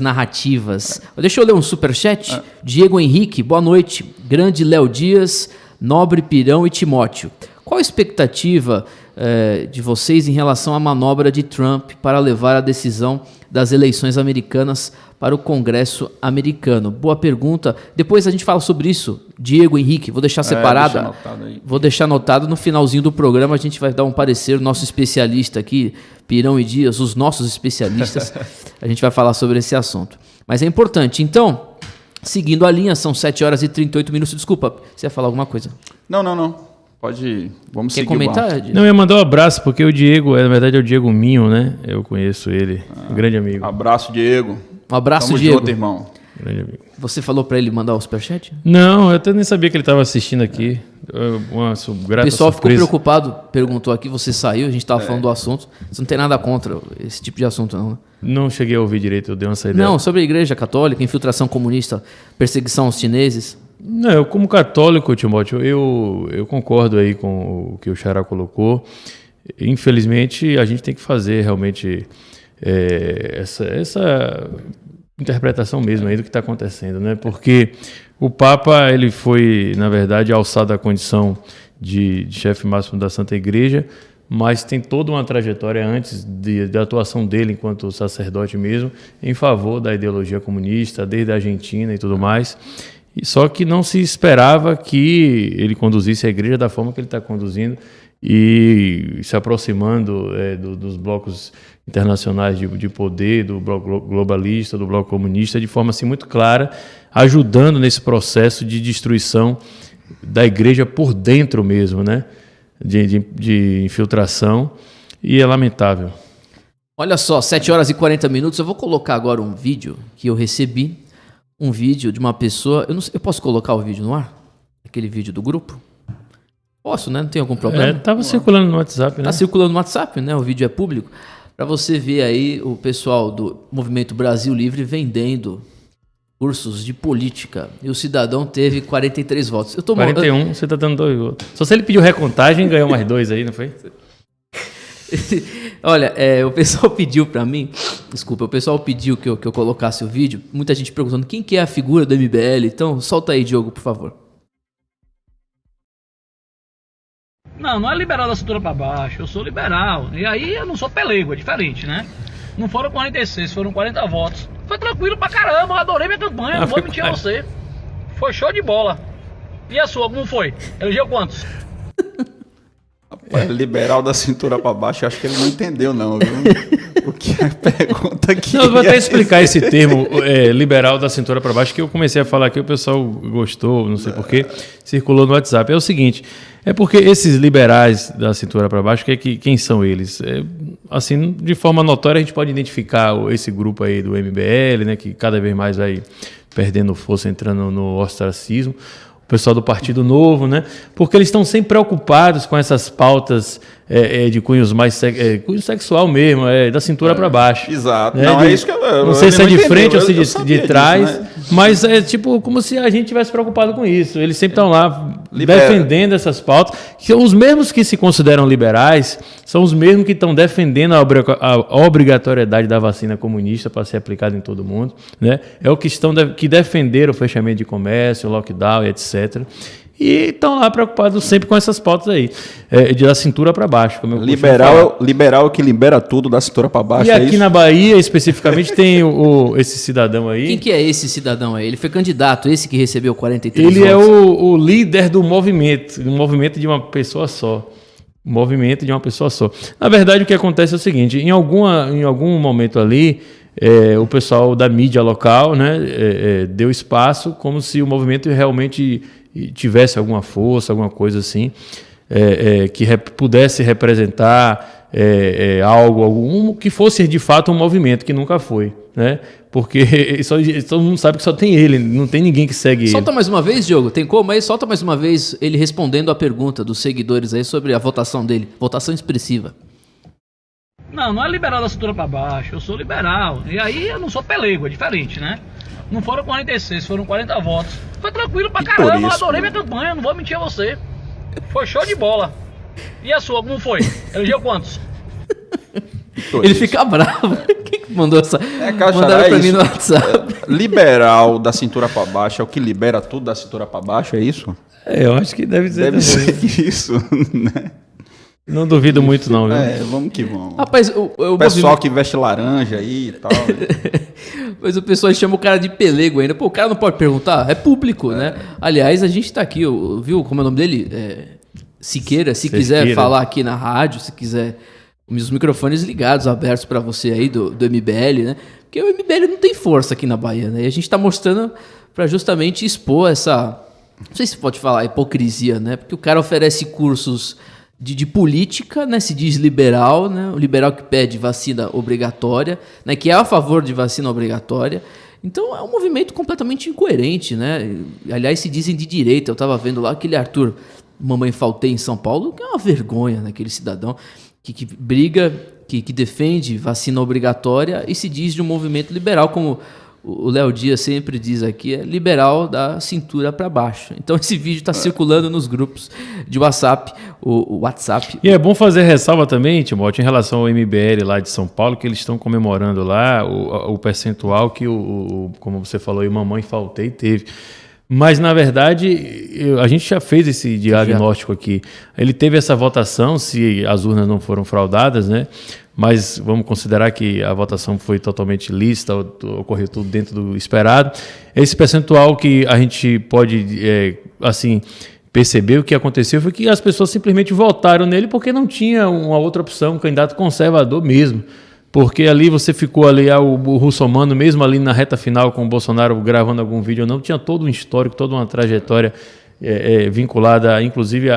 narrativas. Deixa eu ler um superchat. Diego Henrique, boa noite. Grande Léo Dias, Nobre Pirão e Timóteo. Qual a expectativa de vocês em relação à manobra de Trump para levar a decisão das eleições americanas para o Congresso americano? Boa pergunta. Depois a gente fala sobre isso, Diego Henrique. Vou deixar separado. Vou deixar anotado no finalzinho do programa. A gente vai dar um parecer, nosso especialista aqui, Pirão e Dias, os nossos especialistas. A gente vai falar sobre esse assunto. Mas é importante. Então, seguindo a linha, são 7 horas e 38 minutos. Desculpa, você ia falar alguma coisa? Não. Pode ir. Vamos Quer seguir comentar, o barco. Diego? Não, eu ia mandar um abraço, porque o Diego, na verdade é o Diego Minho, né? Eu conheço ele, um grande amigo. Abraço, Diego. Um abraço, Tamo Diego. junto, irmão. Grande amigo. Você falou pra ele mandar o superchat? Não, eu até nem sabia que ele estava assistindo aqui. Uma O grata pessoal ficou surpresa. preocupado, perguntou aqui, você saiu, a gente estava falando do assunto. Você não tem nada contra esse tipo de assunto, não, né? Não cheguei a ouvir direito, eu dei uma saída. Não, sobre a igreja católica, infiltração comunista, perseguição aos chineses. Não, eu como católico, Timóteo, eu concordo aí com o que o Xará colocou. Infelizmente, a gente tem que fazer realmente essa interpretação mesmo aí do que está acontecendo, né? Porque o Papa, ele foi, na verdade, alçado à condição de chefe máximo da Santa Igreja, mas tem toda uma trajetória antes da atuação dele enquanto sacerdote mesmo, em favor da ideologia comunista, desde a Argentina e tudo mais. Só que não se esperava que ele conduzisse a igreja da forma que ele está conduzindo e se aproximando dos blocos internacionais de poder, do bloco globalista, do bloco comunista, de forma assim muito clara, ajudando nesse processo de destruição da igreja por dentro mesmo, né? De infiltração, e é lamentável. Olha só, 7 horas e 40 minutos, eu vou colocar agora um vídeo que eu recebi, um vídeo de uma pessoa, eu posso colocar o vídeo no ar? Aquele vídeo do grupo? Posso, né? Não tem algum problema? Estava circulando no WhatsApp, né? Tá circulando no WhatsApp, né? O vídeo é público. Para você ver aí o pessoal do Movimento Brasil Livre vendendo cursos de política. E o cidadão teve 43 votos. 41, você tá dando 2 votos. Só se ele pediu recontagem, ganhou mais 2 aí, não foi? Olha, o pessoal pediu para mim, desculpa, o pessoal pediu que eu colocasse o vídeo. Muita gente perguntando quem que é a figura do MBL. Então, solta aí, Diogo, por favor. Não é liberal da cintura pra baixo, eu sou liberal. E aí eu não sou pelego, é diferente, né? Não foram 46, foram 40 votos. Foi tranquilo pra caramba, eu adorei minha campanha, não vou mentir a você. Foi show de bola. E a sua, como foi? Elegeu quantos? Rapaz, liberal da cintura pra baixo, eu acho que ele não entendeu não, viu? O que é a pergunta aqui? Não, eu vou até explicar esse termo liberal da cintura para baixo, que eu comecei a falar aqui, o pessoal gostou, não sei porquê, circulou no WhatsApp. É o seguinte, é porque esses liberais da cintura para baixo, quem são eles? Assim, de forma notória, a gente pode identificar esse grupo aí do MBL, né, que cada vez mais vai perdendo força, entrando no ostracismo. O pessoal do Partido Novo, né? Porque eles estão sempre preocupados com essas pautas de cunhos mais cunho sexual mesmo, da cintura para baixo. Exato. Né? Não, é isso que eu não sei se é de frente ou se de trás, disso, né? mas é tipo como se a gente tivesse preocupado com isso. Eles sempre estão lá defendendo essas pautas, que são os mesmos que se consideram liberais, são os mesmos que estão defendendo a obrigatoriedade da vacina comunista para ser aplicada em todo mundo, né? É o que defenderam o fechamento de comércio, o lockdown e etc. E estão lá preocupados sempre com essas pautas aí, da cintura para baixo. Como eu liberal é o que libera tudo da cintura para baixo. E aqui na Bahia, especificamente, tem esse cidadão aí. Quem que é esse cidadão aí? Ele foi candidato, esse que recebeu 43 Ele votos. é o líder do movimento de uma pessoa só. Movimento de uma pessoa só. Na verdade, o que acontece é o seguinte, em algum momento ali, o pessoal da mídia local, né, deu espaço como se o movimento realmente tivesse alguma força, alguma coisa assim, que pudesse representar algo que fosse de fato um movimento, que nunca foi, né? Porque todo mundo sabe que só tem ele, não tem ninguém que segue Solta ele. mais uma vez, Diogo, tem como aí? Solta mais uma vez ele respondendo a pergunta dos seguidores aí sobre a votação dele, votação expressiva. Não é liberal da cintura pra baixo, eu sou liberal. E aí eu não sou pelego, é diferente, né? Não foram 46, foram 40 votos. Foi tranquilo pra Pitoresco, caramba, eu adorei né? minha campanha, não vou mentir a você. Foi show de bola. E a sua, como foi? Elegeu quantos? Ele fica bravo. Quem que mandou essa? Caixa, Mandaram pra mim isso. no WhatsApp. Liberal da cintura pra baixo é o que libera tudo da cintura pra baixo, é isso? Eu acho que deve ser. Deve ser isso, né? Não duvido muito, não, viu? Vamos que vamos. Rapaz, O pessoal que veste laranja aí e tal. Mas o pessoal chama o cara de pelego ainda. Pô, o cara não pode perguntar? É público, né? Aliás, a gente tá aqui, viu como é o nome dele? Siqueira. Se quiser falar aqui na rádio, se quiser, os microfones ligados, abertos pra você aí do MBL, né? Porque o MBL não tem força aqui na Bahia, né? E a gente tá mostrando pra justamente expor essa... Não sei se pode falar hipocrisia, né? Porque o cara oferece cursos de política, né? Se diz liberal, né? O liberal que pede vacina obrigatória, né? Que é a favor de vacina obrigatória. Então é um movimento completamente incoerente, né? Aliás, se dizem de direita. Eu tava vendo lá aquele Arthur Mamãe Faltei em São Paulo, que é uma vergonha, né? Aquele cidadão que briga, que defende vacina obrigatória e se diz de um movimento liberal, como o Léo Dias sempre diz aqui, é liberal da cintura para baixo. Então esse vídeo está circulando nos grupos de WhatsApp, o WhatsApp. E é bom fazer ressalva também, Timóteo, em relação ao MBL lá de São Paulo, que eles estão comemorando lá o percentual que, como você falou, o Mamãe Faltei teve. Mas, na verdade, a gente já fez esse diagnóstico aqui. Ele teve essa votação, se as urnas não foram fraudadas, né? Mas vamos considerar que a votação foi totalmente lícita, ocorreu tudo dentro do esperado. Esse percentual que a gente pode, perceber o que aconteceu foi que as pessoas simplesmente votaram nele porque não tinha uma outra opção, um candidato conservador mesmo. Porque ali você ficou ali, o russomano, mesmo ali na reta final com o Bolsonaro gravando algum vídeo ou não, tinha todo um histórico, toda uma trajetória vinculada, inclusive,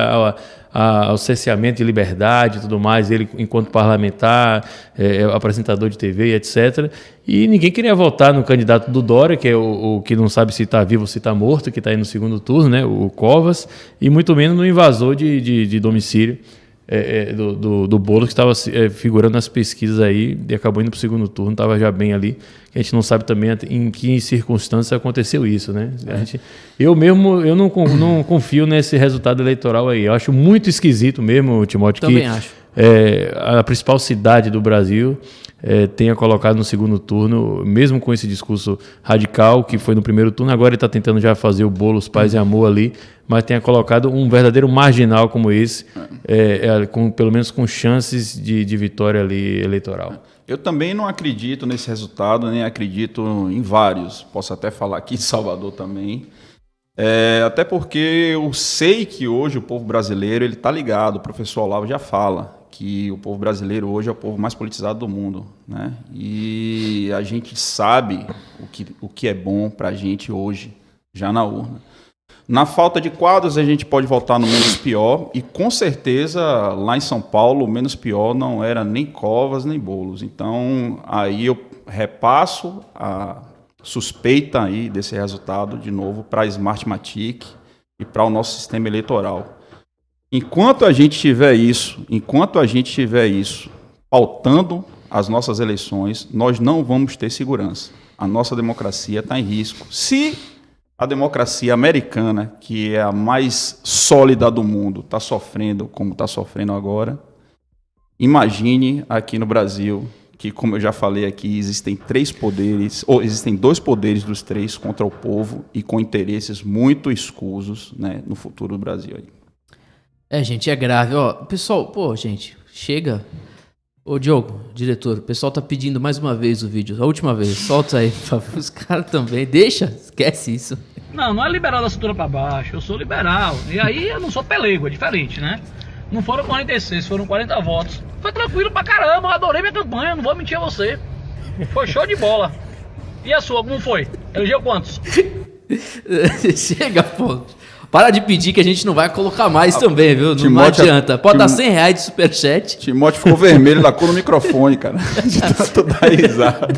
ao cerceamento de liberdade e tudo mais, ele enquanto parlamentar, apresentador de TV, etc. E ninguém queria votar no candidato do Dória, que é o que não sabe se está vivo ou se está morto, que está aí no segundo turno, né, o Covas, e muito menos no invasor de domicílio. Do Boulos, que estava figurando nas pesquisas aí e acabou indo para o segundo turno, estava já bem ali. A gente não sabe também em que circunstâncias aconteceu isso, né? Eu não confio nesse resultado eleitoral aí. Eu acho muito esquisito mesmo, Timóteo, Também que acho. A principal cidade do Brasil tenha colocado no segundo turno, mesmo com esse discurso radical que foi no primeiro turno, agora ele está tentando já fazer o Boulos Paz e Amor ali, mas tenha colocado um verdadeiro marginal como esse, pelo menos com chances de vitória ali eleitoral. Eu também não acredito nesse resultado, nem acredito em vários. Posso até falar aqui de Salvador também. Até porque eu sei que hoje o povo brasileiro ele está ligado, o professor Olavo já fala, que o povo brasileiro hoje é o povo mais politizado do mundo, né? E a gente sabe o que é bom para a gente hoje, já na urna. Na falta de quadros, a gente pode votar no menos pior, e com certeza, lá em São Paulo, o menos pior não era nem Covas, nem Boulos. Então, aí eu repasso a suspeita aí desse resultado, de novo, para a Smartmatic e para o nosso sistema eleitoral. Enquanto a gente tiver isso pautando as nossas eleições, nós não vamos ter segurança. A nossa democracia está em risco. Se a democracia americana, que é a mais sólida do mundo, está sofrendo como está sofrendo agora, imagine aqui no Brasil, que, como eu já falei aqui, existem dois poderes dos três contra o povo e com interesses muito escusos, né, no futuro do Brasil. Gente, é grave. Pessoal, gente, chega. Ô, Diogo, diretor, o pessoal tá pedindo mais uma vez o vídeo. A última vez, solta aí, por favor. Os caras também. Esquece isso. Não é liberal da cintura pra baixo, eu sou liberal. E aí eu não sou pelego, é diferente, né? Não foram 46, foram 40 votos. Foi tranquilo pra caramba, eu adorei minha campanha, não vou mentir a você. Foi show de bola. E a sua, como foi? Elegeu quantos? Chega, pô. Para de pedir que a gente não vai colocar mais também, viu? Não adianta. Pode dar R$100 de superchat. Timóteo ficou vermelho da cor do microfone, cara. De tanto dar risada.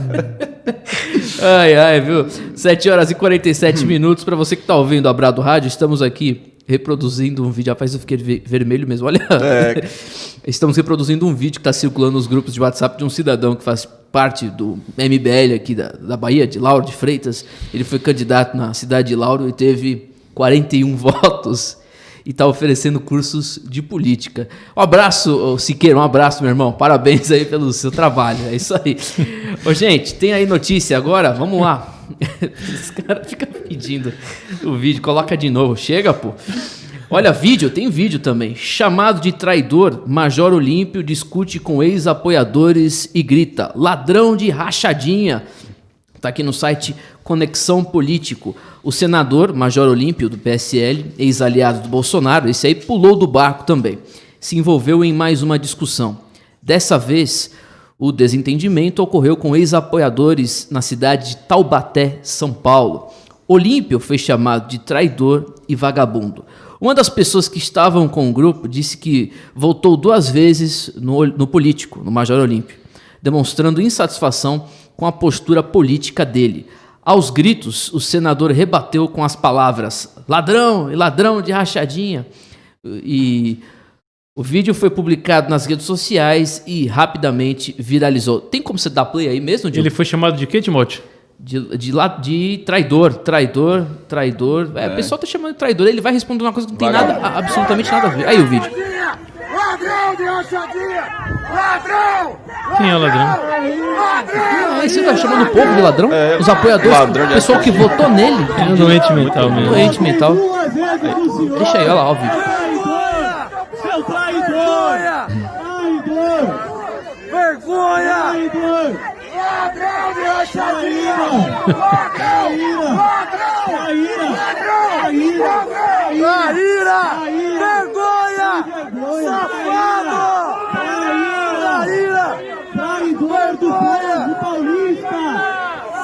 Ai, viu? 7h47. Para você que tá ouvindo a Brado Rádio, estamos aqui reproduzindo um vídeo. Rapaz, eu fiquei vermelho mesmo, olha. Estamos reproduzindo um vídeo que está circulando nos grupos de WhatsApp de um cidadão que faz parte do MBL aqui da Bahia, de Lauro de Freitas. Ele foi candidato na cidade de Lauro e teve 41 votos e está oferecendo cursos de política. Um abraço, Siqueira, um abraço, meu irmão. Parabéns aí pelo seu trabalho. É isso aí. Ô, gente, tem aí notícia agora? Vamos lá. Os caras ficam pedindo o vídeo. Coloca de novo. Chega, pô. Olha, tem vídeo também. Chamado de traidor, Major Olímpio discute com ex-apoiadores e grita: ladrão de rachadinha. Está aqui no site Conexão Político. O senador Major Olímpio, do PSL, ex-aliado do Bolsonaro, esse aí pulou do barco também. Se envolveu em mais uma discussão. Dessa vez, o desentendimento ocorreu com ex-apoiadores na cidade de Taubaté, São Paulo. Olímpio foi chamado de traidor e vagabundo. Uma das pessoas que estavam com o grupo disse que voltou 2 vezes no político, no Major Olímpio, demonstrando insatisfação com a postura política dele. Aos gritos, o senador rebateu com as palavras ladrão e ladrão de rachadinha. E o vídeo foi publicado nas redes sociais e rapidamente viralizou. Tem como você dar play aí mesmo, Diogo? Ele foi chamado de quê, Timóteo? De traidor. É. O pessoal tá chamando de traidor. Ele vai responder uma coisa que não tem absolutamente nada a ver. Aí o vídeo. Ladrão de rachadinha! Ladrão! Quem é o ladrão? Aí você tá chamando o povo de ladrão? Os apoiadores, o pessoal que votou nele. É um doente mental mesmo. Doente mental. Deixa aí, olha lá, ó o vídeo. Seu traidor! Traidor! Vergonha! Traidor! Ladrão de rachadinha! Traíra! Vergonha! Safado! Traíra! Traidor do povo paulista!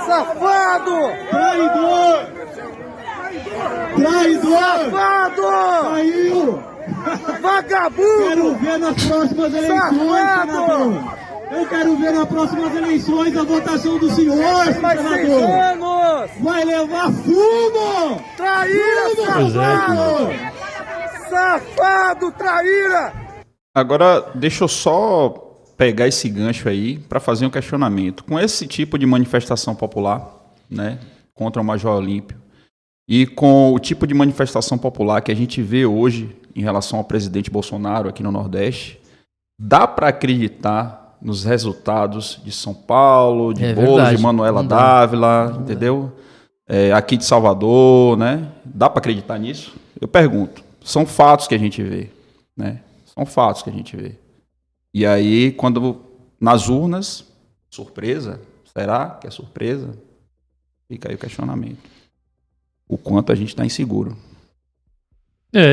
Safado! Traidor! Safado! Traiu! Vagabundo! Quero ver nas próximas eleições, senador! Eu quero ver nas próximas eleições a votação do senhor, senador! Vai levar fumo! Traíra, safado! Safado, traíra! Agora, deixa eu só pegar esse gancho aí para fazer um questionamento. Com esse tipo de manifestação popular, né, contra o Major Olímpio, e com o tipo de manifestação popular que a gente vê hoje em relação ao presidente Bolsonaro aqui no Nordeste, dá para acreditar nos resultados de São Paulo, de Boulos, de Manuela Dávila, entendeu? Aqui de Salvador, né? Dá para acreditar nisso? Eu pergunto. São fatos que a gente vê, né? São fatos que a gente vê. E aí, quando nas urnas, surpresa, será que é surpresa? Fica aí o questionamento. O quanto a gente está inseguro.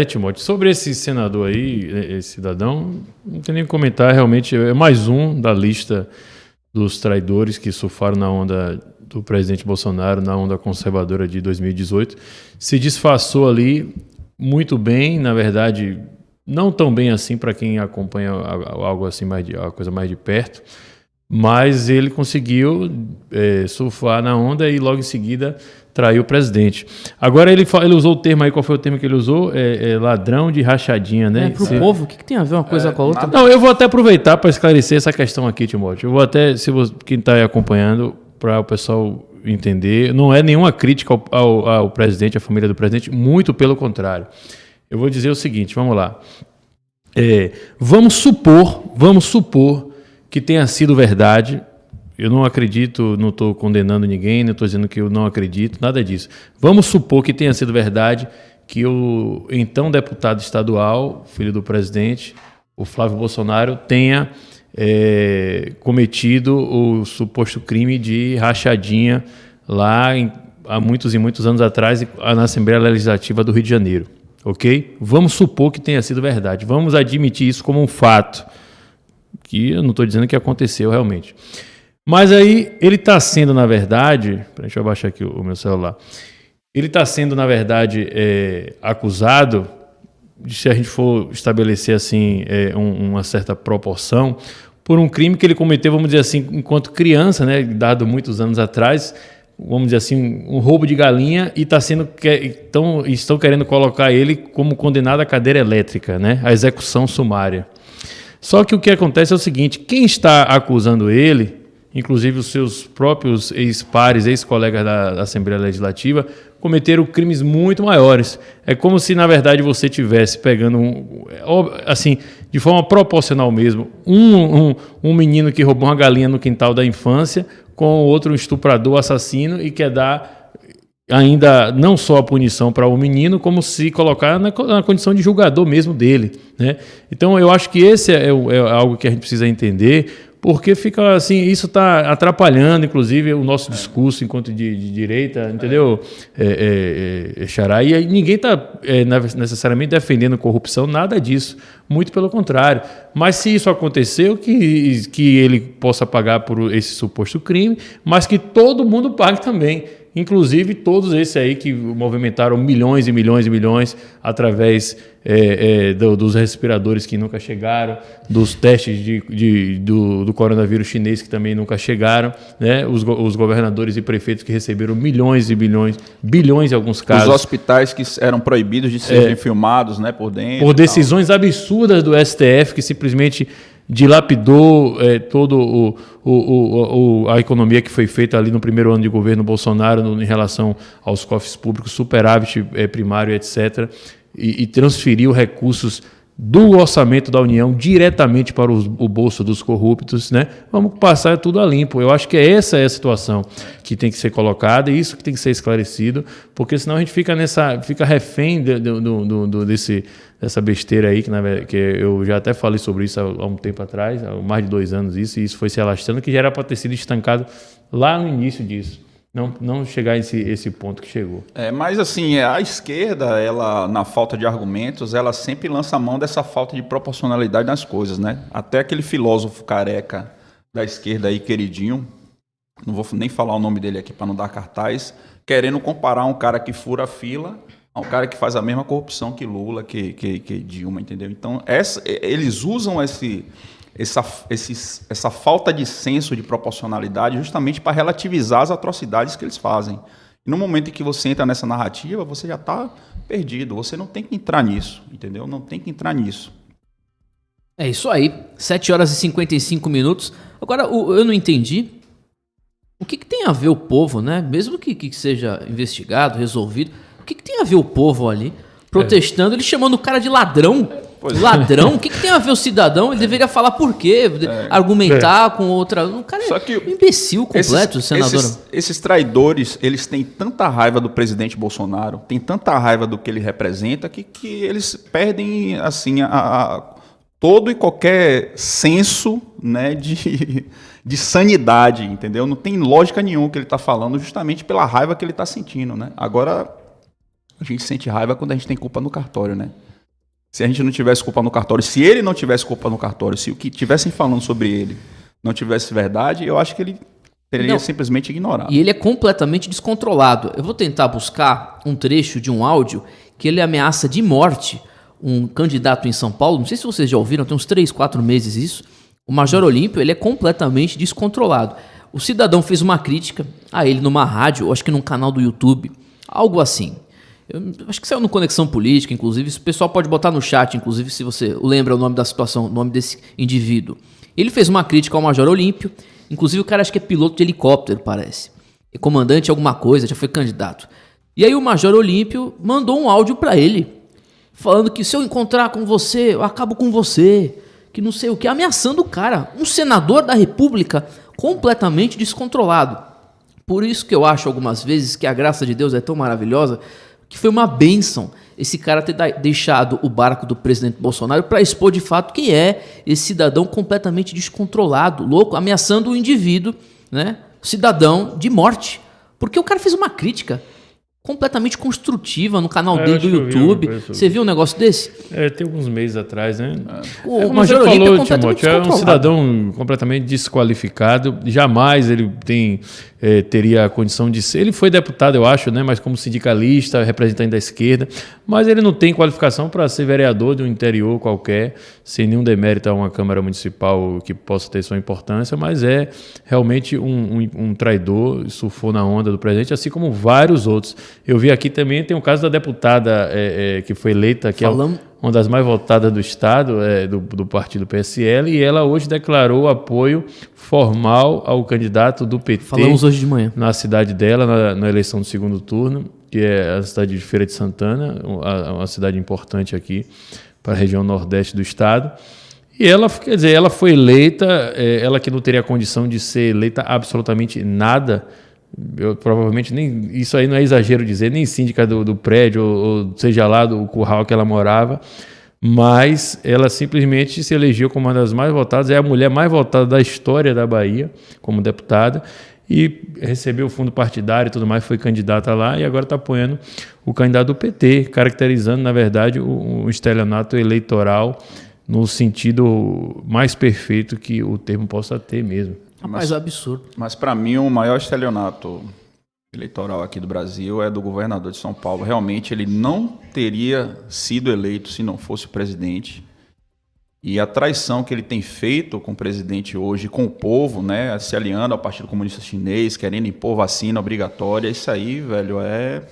Timóteo, sobre esse senador aí, esse cidadão, não tem nem o que comentar, realmente é mais um da lista dos traidores que surfaram na onda do presidente Bolsonaro, na onda conservadora de 2018. Se disfarçou ali muito bem, na verdade, não tão bem assim para quem acompanha algo assim, a coisa mais de perto, mas ele conseguiu surfar na onda e logo em seguida traiu o presidente. Agora ele usou o termo aí, qual foi o termo que ele usou? Ladrão de rachadinha, né? Pro povo, o que tem a ver uma coisa com a outra? Não, eu vou até aproveitar para esclarecer essa questão aqui, Timóteo. Eu vou até, quem está aí acompanhando, para o pessoal entender, não é nenhuma crítica ao presidente, à família do presidente, muito pelo contrário. Eu vou dizer o seguinte, vamos lá. Vamos supor que tenha sido verdade. Eu não acredito, não estou condenando ninguém, não estou dizendo que eu não acredito, nada disso. Vamos supor que tenha sido verdade que o então deputado estadual, filho do presidente, o Flávio Bolsonaro, tenha cometido o suposto crime de rachadinha lá há muitos e muitos anos atrás na Assembleia Legislativa do Rio de Janeiro. Ok? Vamos supor que tenha sido verdade. Vamos admitir isso como um fato, que eu não estou dizendo que aconteceu realmente. Mas aí ele está sendo, na verdade... Deixa eu abaixar aqui o meu celular. Ele está sendo, na verdade, acusado, se a gente for estabelecer assim, uma certa proporção, por um crime que ele cometeu, vamos dizer assim, enquanto criança, né, dado muitos anos atrás, vamos dizer assim, um roubo de galinha, e estão querendo colocar ele como condenado à cadeira elétrica, né, à execução sumária. Só que o que acontece é o seguinte, quem está acusando ele, inclusive os seus próprios ex-pares, ex-colegas da Assembleia Legislativa, cometeram crimes muito maiores. É como se, na verdade, você estivesse pegando, assim, de forma proporcional mesmo, um menino que roubou uma galinha no quintal da infância com outro estuprador assassino e quer dar ainda não só a punição para o menino, como se colocar na condição de julgador mesmo dele, né? Então, eu acho que esse é algo que a gente precisa entender, porque fica assim, isso está atrapalhando, inclusive, o nosso discurso enquanto de direita, entendeu, Xará? E aí ninguém está necessariamente defendendo corrupção, nada disso, muito pelo contrário. Mas se isso aconteceu, que ele possa pagar por esse suposto crime, mas que todo mundo pague também. Inclusive todos esses aí que movimentaram milhões e milhões e milhões através dos respiradores que nunca chegaram, dos testes do coronavírus chinês que também nunca chegaram, né? Os governadores e prefeitos que receberam milhões e bilhões em alguns casos. Os hospitais que eram proibidos de serem filmados, né, por dentro. Por decisões absurdas do STF que simplesmente dilapidou toda a economia que foi feita ali no primeiro ano de governo Bolsonaro em relação aos cofres públicos, superávit primário, etc., e transferiu recursos do orçamento da União diretamente para o bolso dos corruptos, né? Vamos passar tudo a limpo. Eu acho que essa é a situação que tem que ser colocada e isso que tem que ser esclarecido, porque senão a gente fica refém dessa besteira aí, que eu já até falei sobre isso há um tempo atrás, há mais de 2 anos e isso foi se alastrando, que já era para ter sido estancado lá no início disso. Não chegar a esse ponto que chegou. Mas assim, a esquerda, ela, na falta de argumentos, ela sempre lança a mão dessa falta de proporcionalidade nas coisas, né? Até aquele filósofo careca da esquerda aí, queridinho, não vou nem falar o nome dele aqui para não dar cartaz, querendo comparar um cara que fura a fila a um cara que faz a mesma corrupção que Lula, que Dilma, entendeu? Então, eles usam essa falta de senso de proporcionalidade justamente para relativizar as atrocidades que eles fazem. E no momento em que você entra nessa narrativa, você já está perdido. Você não tem que entrar nisso, entendeu? Não tem que entrar nisso. É isso aí. 7 horas e 55 minutos. Agora, eu não entendi. O que tem a ver o povo, né? Mesmo que seja investigado, resolvido, o que tem a ver o povo ali protestando, ele chamando o cara de ladrão? Ladrão? O que tem a ver o cidadão? Ele deveria falar por quê, argumentar com outra... Um cara Só que um imbecil completo, senador. Esses traidores, eles têm tanta raiva do presidente Bolsonaro, têm tanta raiva do que ele representa, que eles perdem assim, todo e qualquer senso, né, de sanidade, entendeu? Não tem lógica nenhuma que ele está falando, justamente pela raiva que ele está sentindo, né? Agora, a gente sente raiva quando a gente tem culpa no cartório, né? Se a gente não tivesse culpa no cartório, se ele não tivesse culpa no cartório, se o que estivessem falando sobre ele não tivesse verdade, eu acho que ele teria simplesmente ignorado. E ele é completamente descontrolado. Eu vou tentar buscar um trecho de um áudio que ele ameaça de morte um candidato em São Paulo. Não sei se vocês já ouviram, tem uns 3, 4 meses isso. O Major Olímpio, ele é completamente descontrolado. O cidadão fez uma crítica a ele numa rádio, ou acho que num canal do YouTube, algo assim. Eu acho que saiu no Conexão Política, inclusive. O pessoal pode botar no chat, inclusive, se você lembra o nome da situação, o nome desse indivíduo. Ele fez uma crítica ao Major Olímpio. Inclusive, o cara acho que é piloto de helicóptero, parece. É comandante de alguma coisa, já foi candidato. E aí o Major Olímpio mandou um áudio pra ele, falando que se eu encontrar com você, eu acabo com você, que não sei o que, ameaçando o cara. Um senador da República completamente descontrolado. Por isso que eu acho algumas vezes que a graça de Deus é tão maravilhosa, que foi uma bênção esse cara ter deixado o barco do presidente Bolsonaro para expor de fato quem é esse cidadão completamente descontrolado, louco, ameaçando o indivíduo, né, cidadão, de morte. Porque o cara fez uma crítica completamente construtiva no canal dele do YouTube. Você viu um negócio desse? Tem alguns meses atrás, né? O Major Olímpio é completamente Timóteo, é um cidadão completamente desqualificado. Jamais ele teria a condição de ser. Ele foi deputado, eu acho, né? Mas como sindicalista, representante da esquerda. Mas ele não tem qualificação para ser vereador de um interior qualquer, sem nenhum demérito a uma Câmara Municipal que possa ter sua importância, mas é realmente um traidor, surfou na onda do presidente, assim como vários outros. Eu vi aqui também, tem o caso da deputada que foi eleita, que é uma das mais votadas do Estado, do partido PSL, e ela hoje declarou apoio formal ao candidato do PT. Falamos hoje de manhã. Na cidade dela, na eleição do segundo turno, que é a cidade de Feira de Santana, uma cidade importante aqui para a região nordeste do Estado. E ela, quer dizer, ela foi eleita, ela que não teria condição de ser eleita absolutamente nada. Provavelmente nem isso aí não é exagero dizer, nem síndica do prédio, ou seja lá do curral que ela morava, mas ela simplesmente se elegeu como uma das mais votadas, é a mulher mais votada da história da Bahia como deputada, e recebeu o fundo partidário e tudo mais, foi candidata lá e agora está apoiando o candidato do PT, caracterizando, na verdade, um estelionato eleitoral no sentido mais perfeito que o termo possa ter mesmo. Rapaz, é absurdo. Mas para mim o maior estelionato eleitoral aqui do Brasil é do governador de São Paulo. Realmente ele não teria sido eleito se não fosse o presidente. E a traição que ele tem feito com o presidente hoje, com o povo, né, se aliando ao Partido Comunista Chinês, querendo impor vacina obrigatória, isso aí, velho, é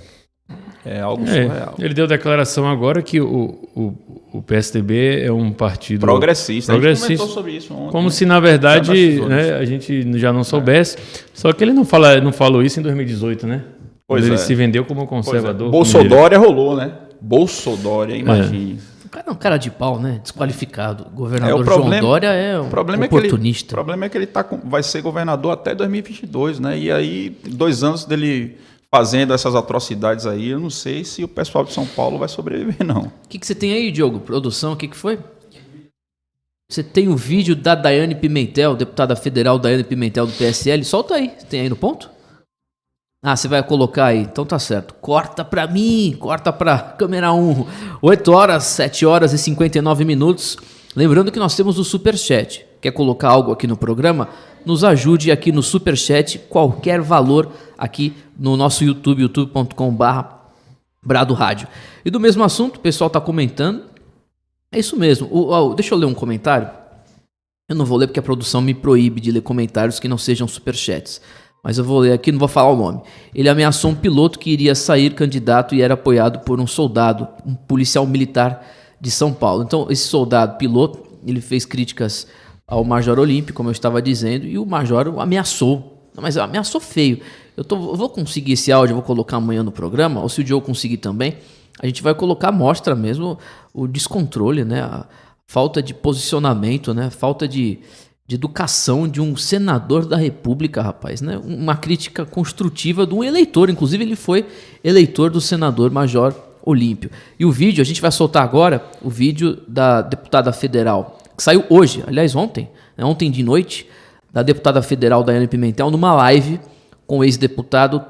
algo surreal. Ele deu declaração agora que o PSDB é um partido progressista. A gente comentou sobre isso ontem. Como se, na verdade, né, a gente já não soubesse. Só que ele não falou isso em 2018, né? Pois ele se vendeu como conservador. Bolsodória rolou, né? Bolsodória, imagine. O cara é um cara de pau, né? Desqualificado. O governador João Dória é um oportunista. O problema é que ele vai ser governador até 2022, né? E aí, 2 anos dele fazendo essas atrocidades aí, eu não sei se o pessoal de São Paulo vai sobreviver, não. O que você tem aí, Diogo? Produção, o que foi? Você tem o vídeo da Daiane Pimentel, deputada federal Daiane Pimentel do PSL. Solta aí. Tem aí no ponto? Ah, você vai colocar aí. Então tá certo. Corta pra mim, corta pra câmera 1. 8 horas, 7 horas e 59 minutos. Lembrando que nós temos o Superchat. Quer colocar algo aqui no programa? Nos ajude aqui no Superchat, qualquer valor aqui no nosso YouTube, youtube.com/Brado Rádio. E do mesmo assunto, o pessoal está comentando. É isso mesmo. Deixa eu ler um comentário. Eu não vou ler porque a produção me proíbe de ler comentários que não sejam superchats. Mas eu vou ler aqui, não vou falar o nome. Ele ameaçou um piloto que iria sair candidato e era apoiado por um soldado, um policial militar de São Paulo. Então, esse soldado piloto, ele fez críticas ao Major Olímpio, como eu estava dizendo, e o Major o ameaçou. Mas ameaçou feio. Eu vou conseguir esse áudio, eu vou colocar amanhã no programa, ou se o Diogo conseguir também, a gente vai colocar, mostra mesmo o descontrole, né? A falta de posicionamento, né? Falta de educação de um senador da República, rapaz, né? Uma crítica construtiva de um eleitor, inclusive ele foi eleitor do senador Major Olímpio. E o vídeo, a gente vai soltar agora, o vídeo da deputada federal, que saiu hoje, aliás ontem, né? Ontem de noite, da deputada federal Daiane Pimentel, numa live com o ex-deputado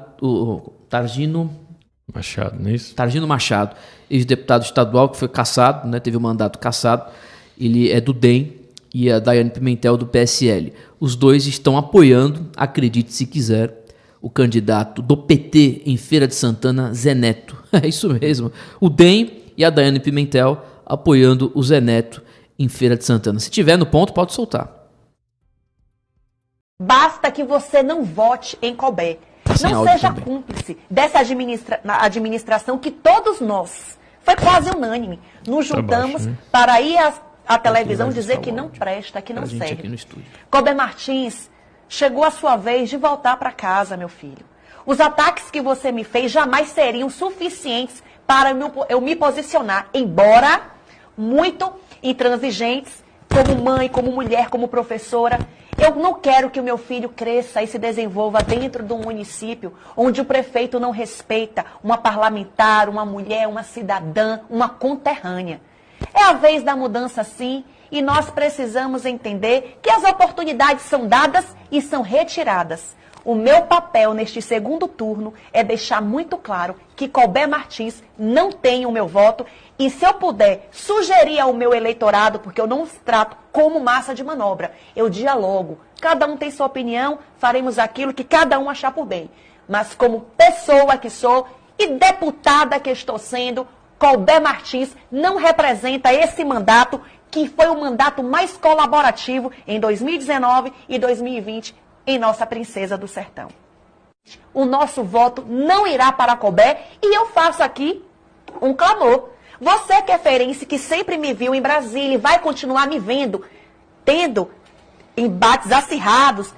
Targino Machado, não é isso? Targino Machado, ex-deputado estadual que foi cassado, né, teve o mandato cassado. Ele é do DEM e a Daiane Pimentel do PSL. Os dois estão apoiando, acredite se quiser, o candidato do PT em Feira de Santana, Zé Neto. É isso mesmo. O DEM e a Daiane Pimentel apoiando o Zé Neto em Feira de Santana. Se tiver no ponto, pode soltar. Basta que você não vote em Colbert. Não seja cúmplice dessa administração que todos nós, foi quase unânime, nos juntamos para ir à televisão dizer que não presta, que não serve. Colbert Martins, chegou a sua vez de voltar para casa, meu filho. Os ataques que você me fez jamais seriam suficientes para eu me posicionar, embora muito intransigentes, como mãe, como mulher, como professora. Eu não quero que o meu filho cresça e se desenvolva dentro de um município onde o prefeito não respeita uma parlamentar, uma mulher, uma cidadã, uma conterrânea. É a vez da mudança, sim, e nós precisamos entender que as oportunidades são dadas e são retiradas. O meu papel neste segundo turno é deixar muito claro que Colbert Martins não tem o meu voto e, se eu puder sugerir ao meu eleitorado, porque eu não os trato como massa de manobra, eu dialogo. Cada um tem sua opinião, faremos aquilo que cada um achar por bem. Mas como pessoa que sou e deputada que estou sendo, Colbert Martins não representa esse mandato, que foi o mandato mais colaborativo em 2019 e 2020 em nossa Princesa do Sertão. O nosso voto não irá para Colbert e eu faço aqui um clamor. Você que é feirense, que sempre me viu em Brasília e vai continuar me vendo, tendo embates acirrados,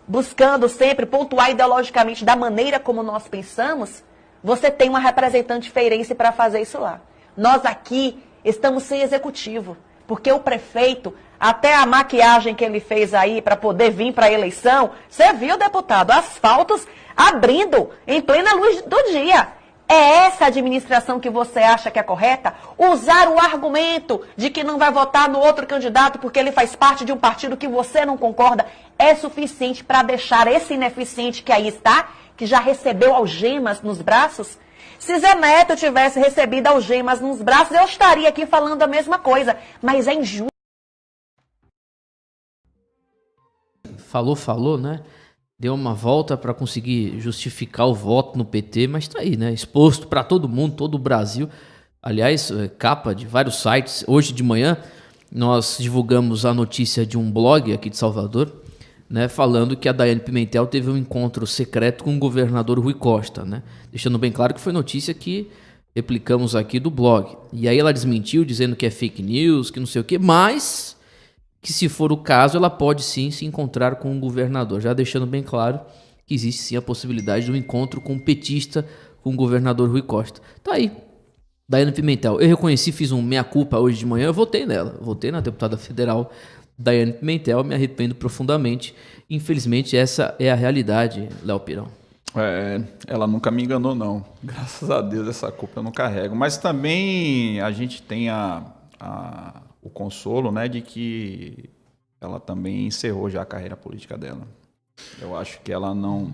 buscando sempre pontuar ideologicamente da maneira como nós pensamos, você tem uma representante feirense para fazer isso lá. Nós aqui estamos sem executivo, porque o prefeito, até a maquiagem que ele fez aí para poder vir para a eleição, você viu, deputado, asfaltos abrindo em plena luz do dia. É essa administração que você acha que é correta? Usar o argumento de que não vai votar no outro candidato porque ele faz parte de um partido que você não concorda é suficiente para deixar esse ineficiente que aí está, que já recebeu algemas nos braços? Se Zé Neto tivesse recebido algemas nos braços, eu estaria aqui falando a mesma coisa. Mas é injusto. Falou, né? Deu uma volta para conseguir justificar o voto no PT, mas tá aí, né? Exposto para todo mundo, todo o Brasil. Aliás, capa de vários sites. Hoje de manhã, nós divulgamos a notícia de um blog aqui de Salvador, né, falando que a Daiane Pimentel teve um encontro secreto com o governador Rui Costa, né? Deixando bem claro que foi notícia que replicamos aqui do blog. E aí ela desmentiu, dizendo que é fake news, que não sei o quê, mas que se for o caso, ela pode sim se encontrar com o governador, já deixando bem claro que existe sim a possibilidade de um encontro com um petista, com o governador Rui Costa. Tá aí, Daiane Pimentel. Eu reconheci, fiz um meia-culpa hoje de manhã, eu votei nela, votei na deputada federal Daiane Pimentel, me arrependo profundamente. Infelizmente, essa é a realidade, Léo Pirão. Ela nunca me enganou, não. Graças a Deus, essa culpa eu não carrego. Mas também a gente tem o consolo, né, de que ela também encerrou já a carreira política dela. Eu acho que ela não...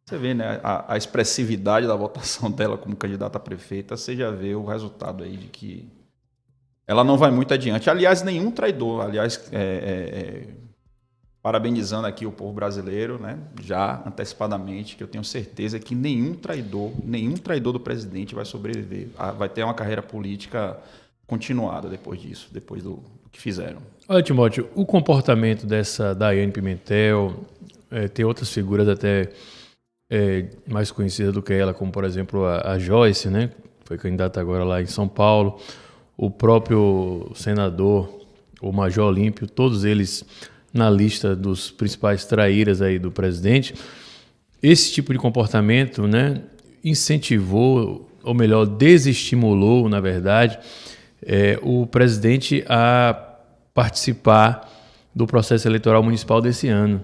Você vê, né, a expressividade da votação dela como candidata a prefeita, você já vê o resultado aí de que ela não vai muito adiante. Aliás, nenhum traidor, parabenizando aqui o povo brasileiro, né, já antecipadamente, que eu tenho certeza que nenhum traidor do presidente vai sobreviver, vai ter uma carreira política continuada depois disso, depois do que fizeram. Olha, Timóteo, o comportamento dessa Daiane Pimentel, tem outras figuras até mais conhecidas do que ela, como por exemplo a Joyce, né? Foi candidata agora lá em São Paulo, o próprio senador, o Major Olímpio, todos eles na lista dos principais traíras aí do presidente. Esse tipo de comportamento, né, incentivou, ou melhor, desestimulou, na verdade, o presidente a participar do processo eleitoral municipal desse ano.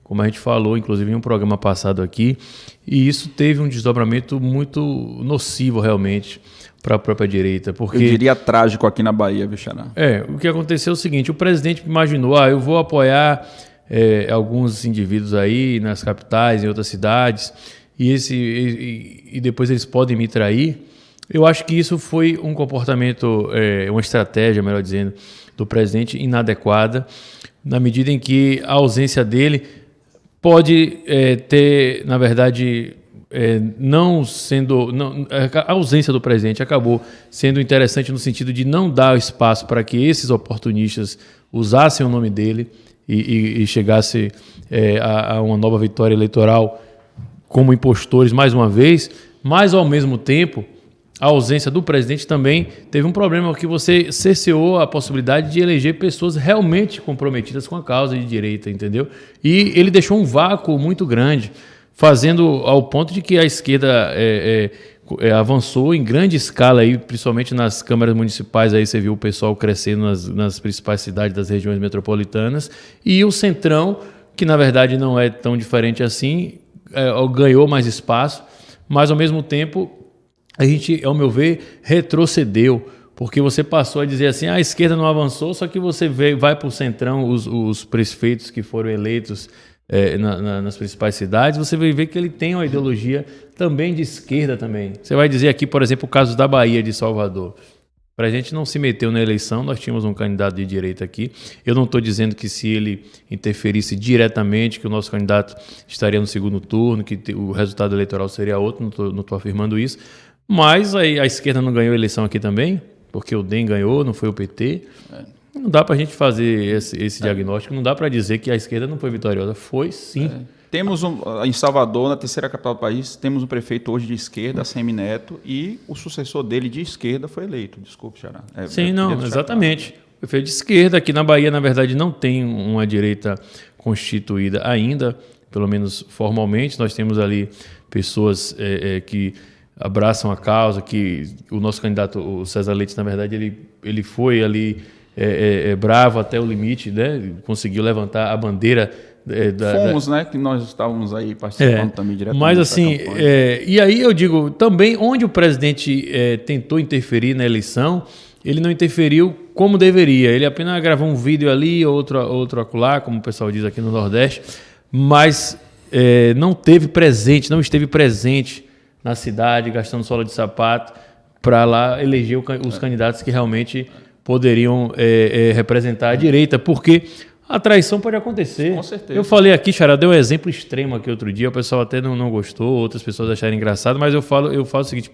Como a gente falou, inclusive, em um programa passado aqui, e isso teve um desdobramento muito nocivo, realmente, para a própria direita. Porque, eu diria trágico aqui na Bahia, viu, Xará? O que aconteceu é o seguinte, o presidente imaginou, eu vou apoiar alguns indivíduos aí nas capitais, em outras cidades, e depois eles podem me trair. Eu acho que isso foi um comportamento, uma estratégia, melhor dizendo, do presidente inadequada, na medida em que a ausência dele pode ter, na verdade, a ausência do presidente acabou sendo interessante no sentido de não dar espaço para que esses oportunistas usassem o nome dele e chegasse a uma nova vitória eleitoral como impostores mais uma vez, mas ao mesmo tempo a ausência do presidente também teve um problema, que você cerceou a possibilidade de eleger pessoas realmente comprometidas com a causa de direita, entendeu? E ele deixou um vácuo muito grande, fazendo ao ponto de que a esquerda avançou em grande escala, aí, principalmente nas câmaras municipais, aí você viu o pessoal crescendo nas principais cidades das regiões metropolitanas, e o Centrão, que na verdade não é tão diferente assim, ganhou mais espaço, mas ao mesmo tempo a gente, ao meu ver, retrocedeu, porque você passou a dizer assim, a esquerda não avançou, só que você vai para o Centrão, os prefeitos que foram eleitos nas principais cidades, você vai ver que ele tem uma ideologia também de esquerda também. Você vai dizer aqui, por exemplo, o caso da Bahia, de Salvador. Para a gente não se meteu na eleição, nós tínhamos um candidato de direita aqui. Eu não estou dizendo que se ele interferisse diretamente, que o nosso candidato estaria no segundo turno, que o resultado eleitoral seria outro, não estou afirmando isso. Mas a esquerda não ganhou a eleição aqui também, porque o DEM ganhou, não foi o PT. Não dá para a gente fazer esse diagnóstico, não dá para dizer que a esquerda não foi vitoriosa. Foi sim. Temos em Salvador, na terceira capital do país, temos um prefeito hoje de esquerda, Semineto, e o sucessor dele de esquerda foi eleito. Desculpe, Xará. Sim, não, exatamente. O prefeito de esquerda, aqui na Bahia, na verdade, não tem uma direita constituída ainda, pelo menos formalmente. Nós temos ali pessoas que abraçam a causa, que o nosso candidato, o César Leite, na verdade, ele foi ali bravo até o limite, né? Conseguiu levantar a bandeira. Fomos, né? Que nós estávamos aí participando também diretamente. Mas assim, e aí eu digo, também onde o presidente tentou interferir na eleição, ele não interferiu como deveria. Ele apenas gravou um vídeo ali, outro acolá, como o pessoal diz aqui no Nordeste, mas não esteve presente na cidade, gastando sola de sapato, para lá eleger os candidatos que realmente poderiam representar a direita, porque a traição pode acontecer. Com certeza. Eu falei aqui, Xará, deu um exemplo extremo aqui outro dia, o pessoal até não gostou, outras pessoas acharam engraçado, mas eu falo o seguinte,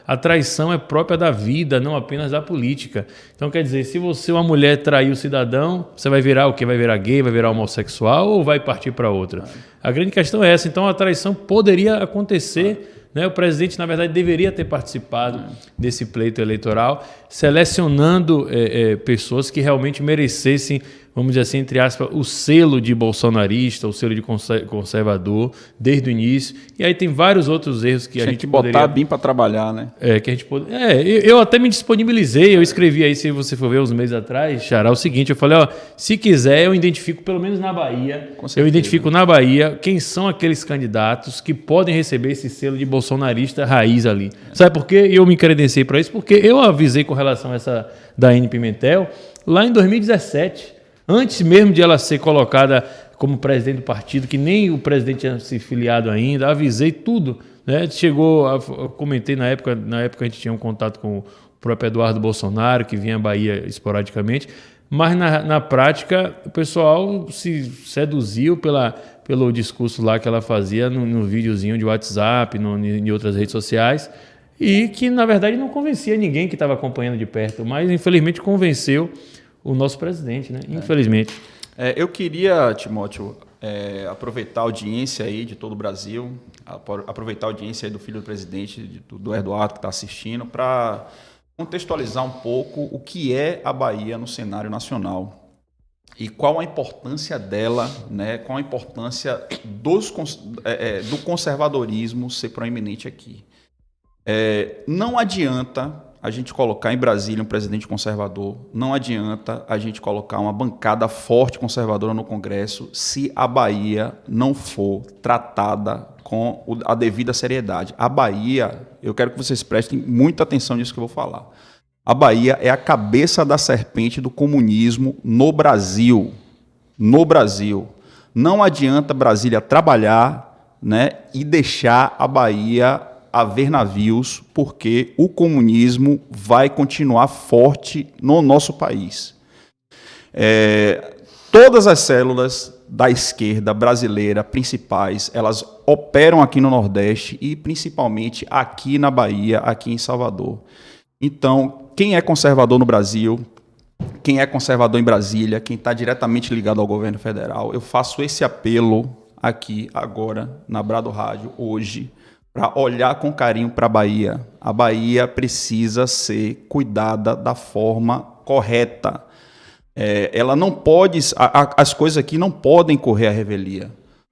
a traição é própria da vida, não apenas da política. Então, quer dizer, se uma mulher trair o cidadão, você vai virar o quê? Vai virar gay, vai virar homossexual ou vai partir para outra? A grande questão é essa. Então, a traição poderia acontecer, né? O presidente, na verdade, deveria ter participado desse pleito eleitoral, selecionando pessoas que realmente merecessem, vamos dizer assim, entre aspas, o selo de bolsonarista, o selo de conservador, desde o início. E aí tem vários outros erros que a gente poderia... botar bem para trabalhar, né? Que a gente eu até me disponibilizei, eu escrevi aí, se você for ver uns meses atrás, Xará, o seguinte, eu falei, se quiser, eu identifico, pelo menos na Bahia, eu identifico na Bahia quem são aqueles candidatos que podem receber esse selo de bolsonarista raiz ali. Sabe por quê? Eu me credenciei para isso, porque eu avisei com relação a essa da Aine Pimentel lá em 2017, antes mesmo de ela ser colocada como presidente do partido, que nem o presidente tinha se filiado ainda, avisei tudo, né? Eu comentei na época a gente tinha um contato com o próprio Eduardo Bolsonaro, que vinha à Bahia esporadicamente, mas na prática o pessoal se seduziu pelo discurso lá que ela fazia no videozinho de WhatsApp, em outras redes sociais, e que na verdade não convencia ninguém que estava acompanhando de perto, mas infelizmente convenceu o nosso presidente, né? Infelizmente. Eu queria, Timóteo, aproveitar a audiência aí de todo o Brasil, aproveitar a audiência aí do filho do presidente, do Eduardo, que está assistindo, para contextualizar um pouco o que é a Bahia no cenário nacional e qual a importância dela, né? Qual a importância do conservadorismo ser proeminente aqui. Não adianta a gente colocar em Brasília um presidente conservador, não adianta a gente colocar uma bancada forte conservadora no Congresso se a Bahia não for tratada com a devida seriedade. A Bahia, eu quero que vocês prestem muita atenção nisso que eu vou falar. A Bahia é a cabeça da serpente do comunismo no Brasil. No Brasil. Não adianta Brasília trabalhar, né, e deixar a Bahia haver navios, porque o comunismo vai continuar forte no nosso país. Todas as células da esquerda brasileira principais, elas operam aqui no Nordeste e principalmente aqui na Bahia, aqui em Salvador. Então, quem é conservador no Brasil, quem é conservador em Brasília, quem está diretamente ligado ao governo federal, eu faço esse apelo aqui, agora, na Brado Rádio, hoje, para olhar com carinho para a Bahia. A Bahia precisa ser cuidada da forma correta. Ela não pode, as coisas aqui não podem correr à revelia,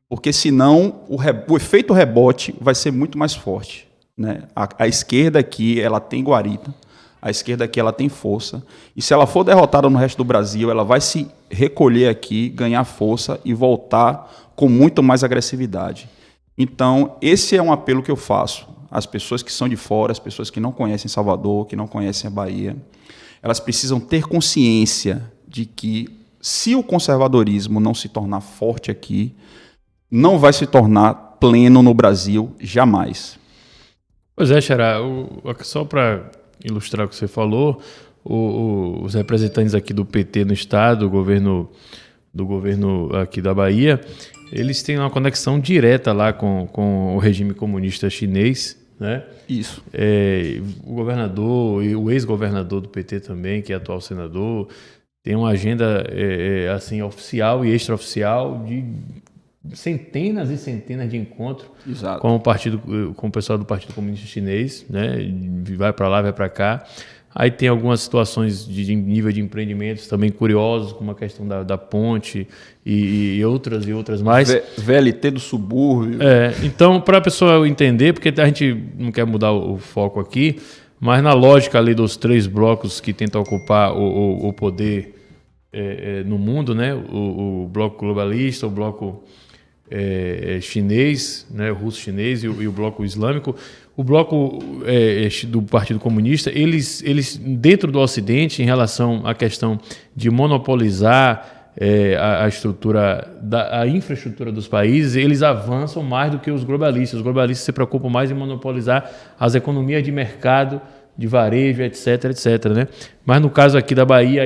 porque senão o efeito rebote vai ser muito mais forte, né? A esquerda aqui, ela tem guarita, a esquerda aqui ela tem força, e se ela for derrotada no resto do Brasil, ela vai se recolher aqui, ganhar força e voltar com muito mais agressividade. Então, esse é um apelo que eu faço às pessoas que são de fora, às pessoas que não conhecem Salvador, que não conhecem a Bahia. Elas precisam ter consciência de que, se o conservadorismo não se tornar forte aqui, não vai se tornar pleno no Brasil jamais. Pois é, Xará, só para ilustrar o que você falou, os representantes aqui do PT no estado, do governo aqui da Bahia, eles têm uma conexão direta lá com o regime comunista chinês, né? Isso. O governador e o ex-governador do PT também, que é atual senador, tem uma agenda assim, oficial e extraoficial de centenas e centenas de encontros Exato. com o pessoal do Partido Comunista Chinês, né? Vai para lá, vai para cá. Aí tem algumas situações de nível de empreendimentos também curiosos, como a questão da ponte e outras mais. VLT do subúrbio. Então, para a pessoa entender, porque a gente não quer mudar o foco aqui, mas na lógica ali dos 3 blocos que tentam ocupar o poder no mundo, né? O bloco globalista, o bloco chinês, né? O russo-chinês e o bloco islâmico. O bloco do Partido Comunista, eles dentro do Ocidente, em relação à questão de monopolizar a estrutura, a infraestrutura dos países, eles avançam mais do que os globalistas. Os globalistas se preocupam mais em monopolizar as economias de mercado, de varejo, etc, né? Mas no caso aqui da Bahia,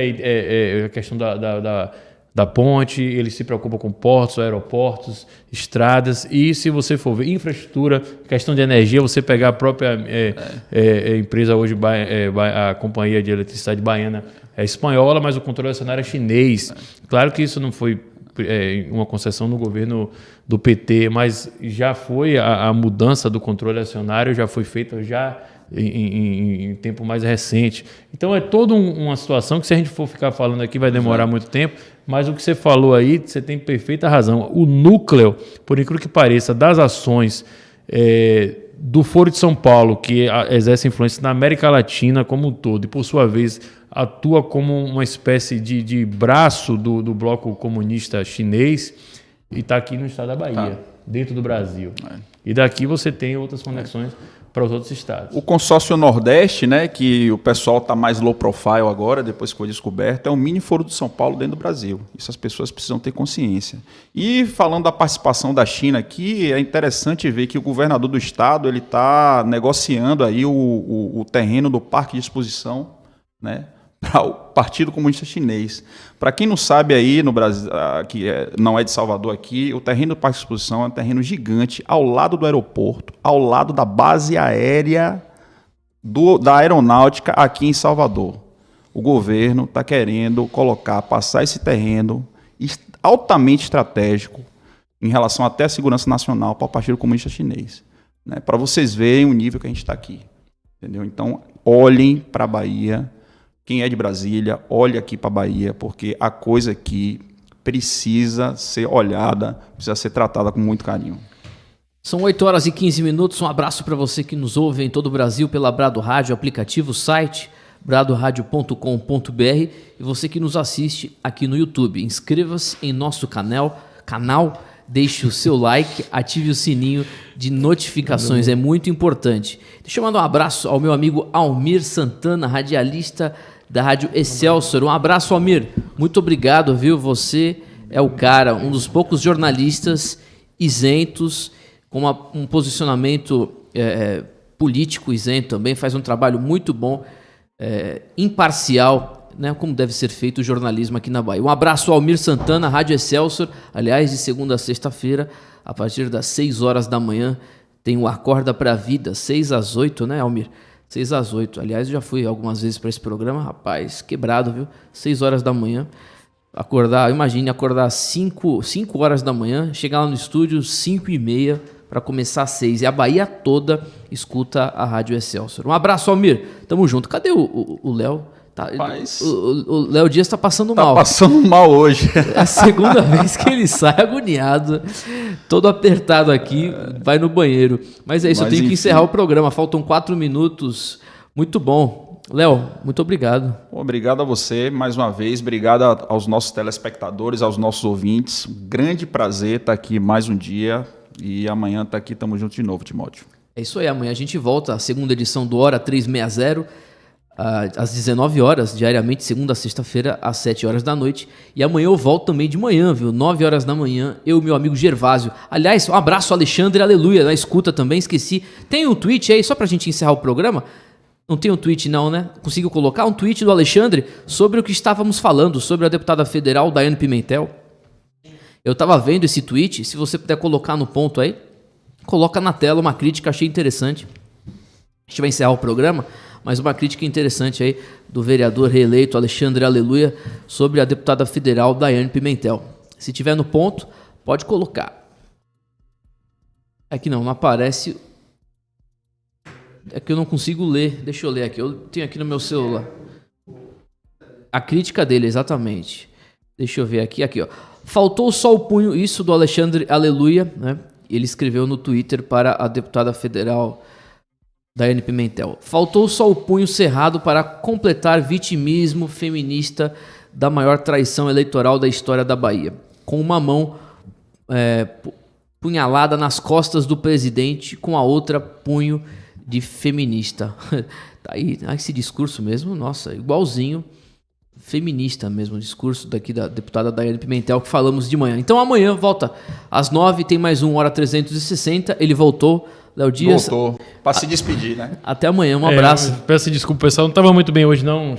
a questão da ponte, eles se preocupam com portos, aeroportos, estradas, e se você for ver infraestrutura, questão de energia, você pegar a própria empresa hoje, a Companhia de Eletricidade Baiana é espanhola, mas o controle acionário é chinês. Claro que isso não foi uma concessão no governo do PT, mas já foi a mudança do controle acionário, já foi feita em tempo mais recente. Então é toda uma situação que, se a gente for ficar falando aqui, vai demorar muito tempo, mas o que você falou aí, você tem perfeita razão. O núcleo, por incrível que pareça, das ações do Foro de São Paulo, que exerce influência na América Latina como um todo, e por sua vez atua como uma espécie de braço do bloco comunista chinês, e está aqui no estado da Bahia, dentro do Brasil. E daqui você tem outras conexões para os outros estados. O consórcio Nordeste, né, que o pessoal está mais low profile agora, depois que foi descoberto, é o mini Foro de São Paulo dentro do Brasil. Isso as pessoas precisam ter consciência. E falando da participação da China aqui, é interessante ver que o governador do estado ele está negociando aí o terreno do Parque de Exposição, né, para o Partido Comunista Chinês. Para quem não sabe aí no Brasil, que não é de Salvador aqui, o terreno do Parque de Exposição é um terreno gigante ao lado do aeroporto, ao lado da base aérea da aeronáutica aqui em Salvador. O governo está querendo passar esse terreno altamente estratégico em relação até à segurança nacional para o Partido Comunista Chinês, né? Para vocês verem o nível que a gente está aqui. Entendeu? Então, olhem para a Bahia. Quem é de Brasília, olhe aqui para a Bahia, porque a coisa aqui precisa ser olhada, precisa ser tratada com muito carinho. São 8h15. Um abraço para você que nos ouve em todo o Brasil pela Brado Rádio, aplicativo, site, bradoradio.com.br, e você que nos assiste aqui no YouTube. Inscreva-se em nosso canal, deixe o seu like, ative o sininho de notificações, é muito importante. Deixa eu mandar um abraço ao meu amigo Almir Santana, radialista da Rádio Excelsior. Um abraço, Almir. Muito obrigado, viu? Você é o cara, um dos poucos jornalistas isentos, com um posicionamento político isento também, faz um trabalho muito bom, imparcial, né, como deve ser feito o jornalismo aqui na Bahia. Um abraço ao Almir Santana, Rádio Excelsior, aliás, de segunda a sexta-feira, a partir das 6 horas da manhã, tem o Acorda pra Vida, 6 às 8, né, Almir? 6 às 8. Aliás, eu já fui algumas vezes para esse programa, rapaz, quebrado, viu? 6 horas da manhã, imagine acordar às 5 horas da manhã, chegar lá no estúdio 5h30 para começar às 6. E a Bahia toda escuta a Rádio Excelsior. Um abraço, Almir. Tamo junto. Cadê o Léo? O Léo Dias está passando mal. Está passando mal hoje. É a segunda vez que ele sai agoniado, todo apertado aqui, vai no banheiro. Mas é isso, eu tenho que encerrar o programa. Faltam 4 minutos. Muito bom. Léo, muito obrigado. Obrigado a você mais uma vez. Obrigado aos nossos telespectadores, aos nossos ouvintes. Um grande prazer estar aqui mais um dia. E amanhã tá aqui, tamo junto de novo, Timóteo. É isso aí, amanhã a gente volta, a segunda edição do Hora 360, às 19 horas, diariamente, segunda a sexta-feira, às 7 horas da noite. E amanhã eu volto também de manhã, viu? 9 horas da manhã, eu e meu amigo Gervásio. Aliás, um abraço, Alexandre, aleluia, na escuta também, esqueci. Tem um tweet aí, só pra gente encerrar o programa? Não tem um tweet não, né? Consigo colocar um tweet do Alexandre sobre o que estávamos falando, sobre a deputada federal Daiane Pimentel. Eu estava vendo esse tweet, se você puder colocar no ponto aí, coloca na tela uma crítica, achei interessante. A gente vai encerrar o programa, mas uma crítica interessante aí do vereador reeleito Alexandre Aleluia sobre a deputada federal Daiane Pimentel. Se tiver no ponto, pode colocar. É que não aparece. É que eu não consigo ler. Deixa eu ler aqui. Eu tenho aqui no meu celular. A crítica dele, exatamente. Deixa eu ver aqui. Aqui, ó. Faltou só o punho, isso do Alexandre Aleluia, né? Ele escreveu no Twitter para a deputada federal Daiane Pimentel. Faltou só o punho cerrado para completar vitimismo feminista da maior traição eleitoral da história da Bahia. Com uma mão punhalada nas costas do presidente, com a outra punho de feminista. Tá aí esse discurso mesmo, nossa, igualzinho feminista mesmo, o discurso daqui da deputada Daiane Pimentel que falamos de manhã. Então amanhã volta às 9, tem mais um Hora 360, ele voltou, Léo Dias. Voltou, para se despedir, né? Até amanhã, um abraço. Peço desculpa, pessoal, não estava muito bem hoje não,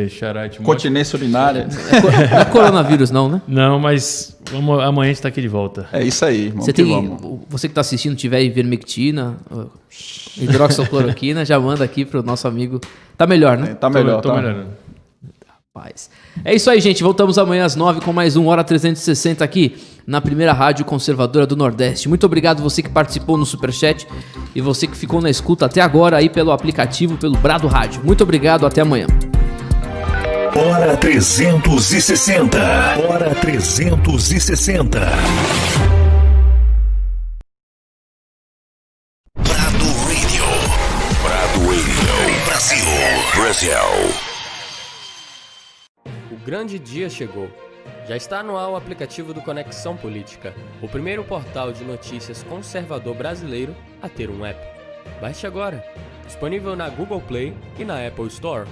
Xará. Continência urinária. Não é coronavírus não, né? Não, mas amanhã a gente está aqui de volta. É isso aí, você que está assistindo, tiver ivermectina, hidroxicloroquina, já manda aqui pro nosso amigo. Tá melhor, né? Tá melhor, tô melhorando. Rapaz. É isso aí, gente. Voltamos amanhã às 9 com mais um Hora 360 aqui na primeira rádio conservadora do Nordeste. Muito obrigado você que participou no Superchat e você que ficou na escuta até agora aí pelo aplicativo, pelo Brado Rádio. Muito obrigado, até amanhã. Hora 360. Hora 360. Brado Radio. Brado Radio. Brasil. O grande dia chegou. Já está no ar o aplicativo do Conexão Política, o primeiro portal de notícias conservador brasileiro a ter um app. Baixe agora, disponível na Google Play e na Apple Store.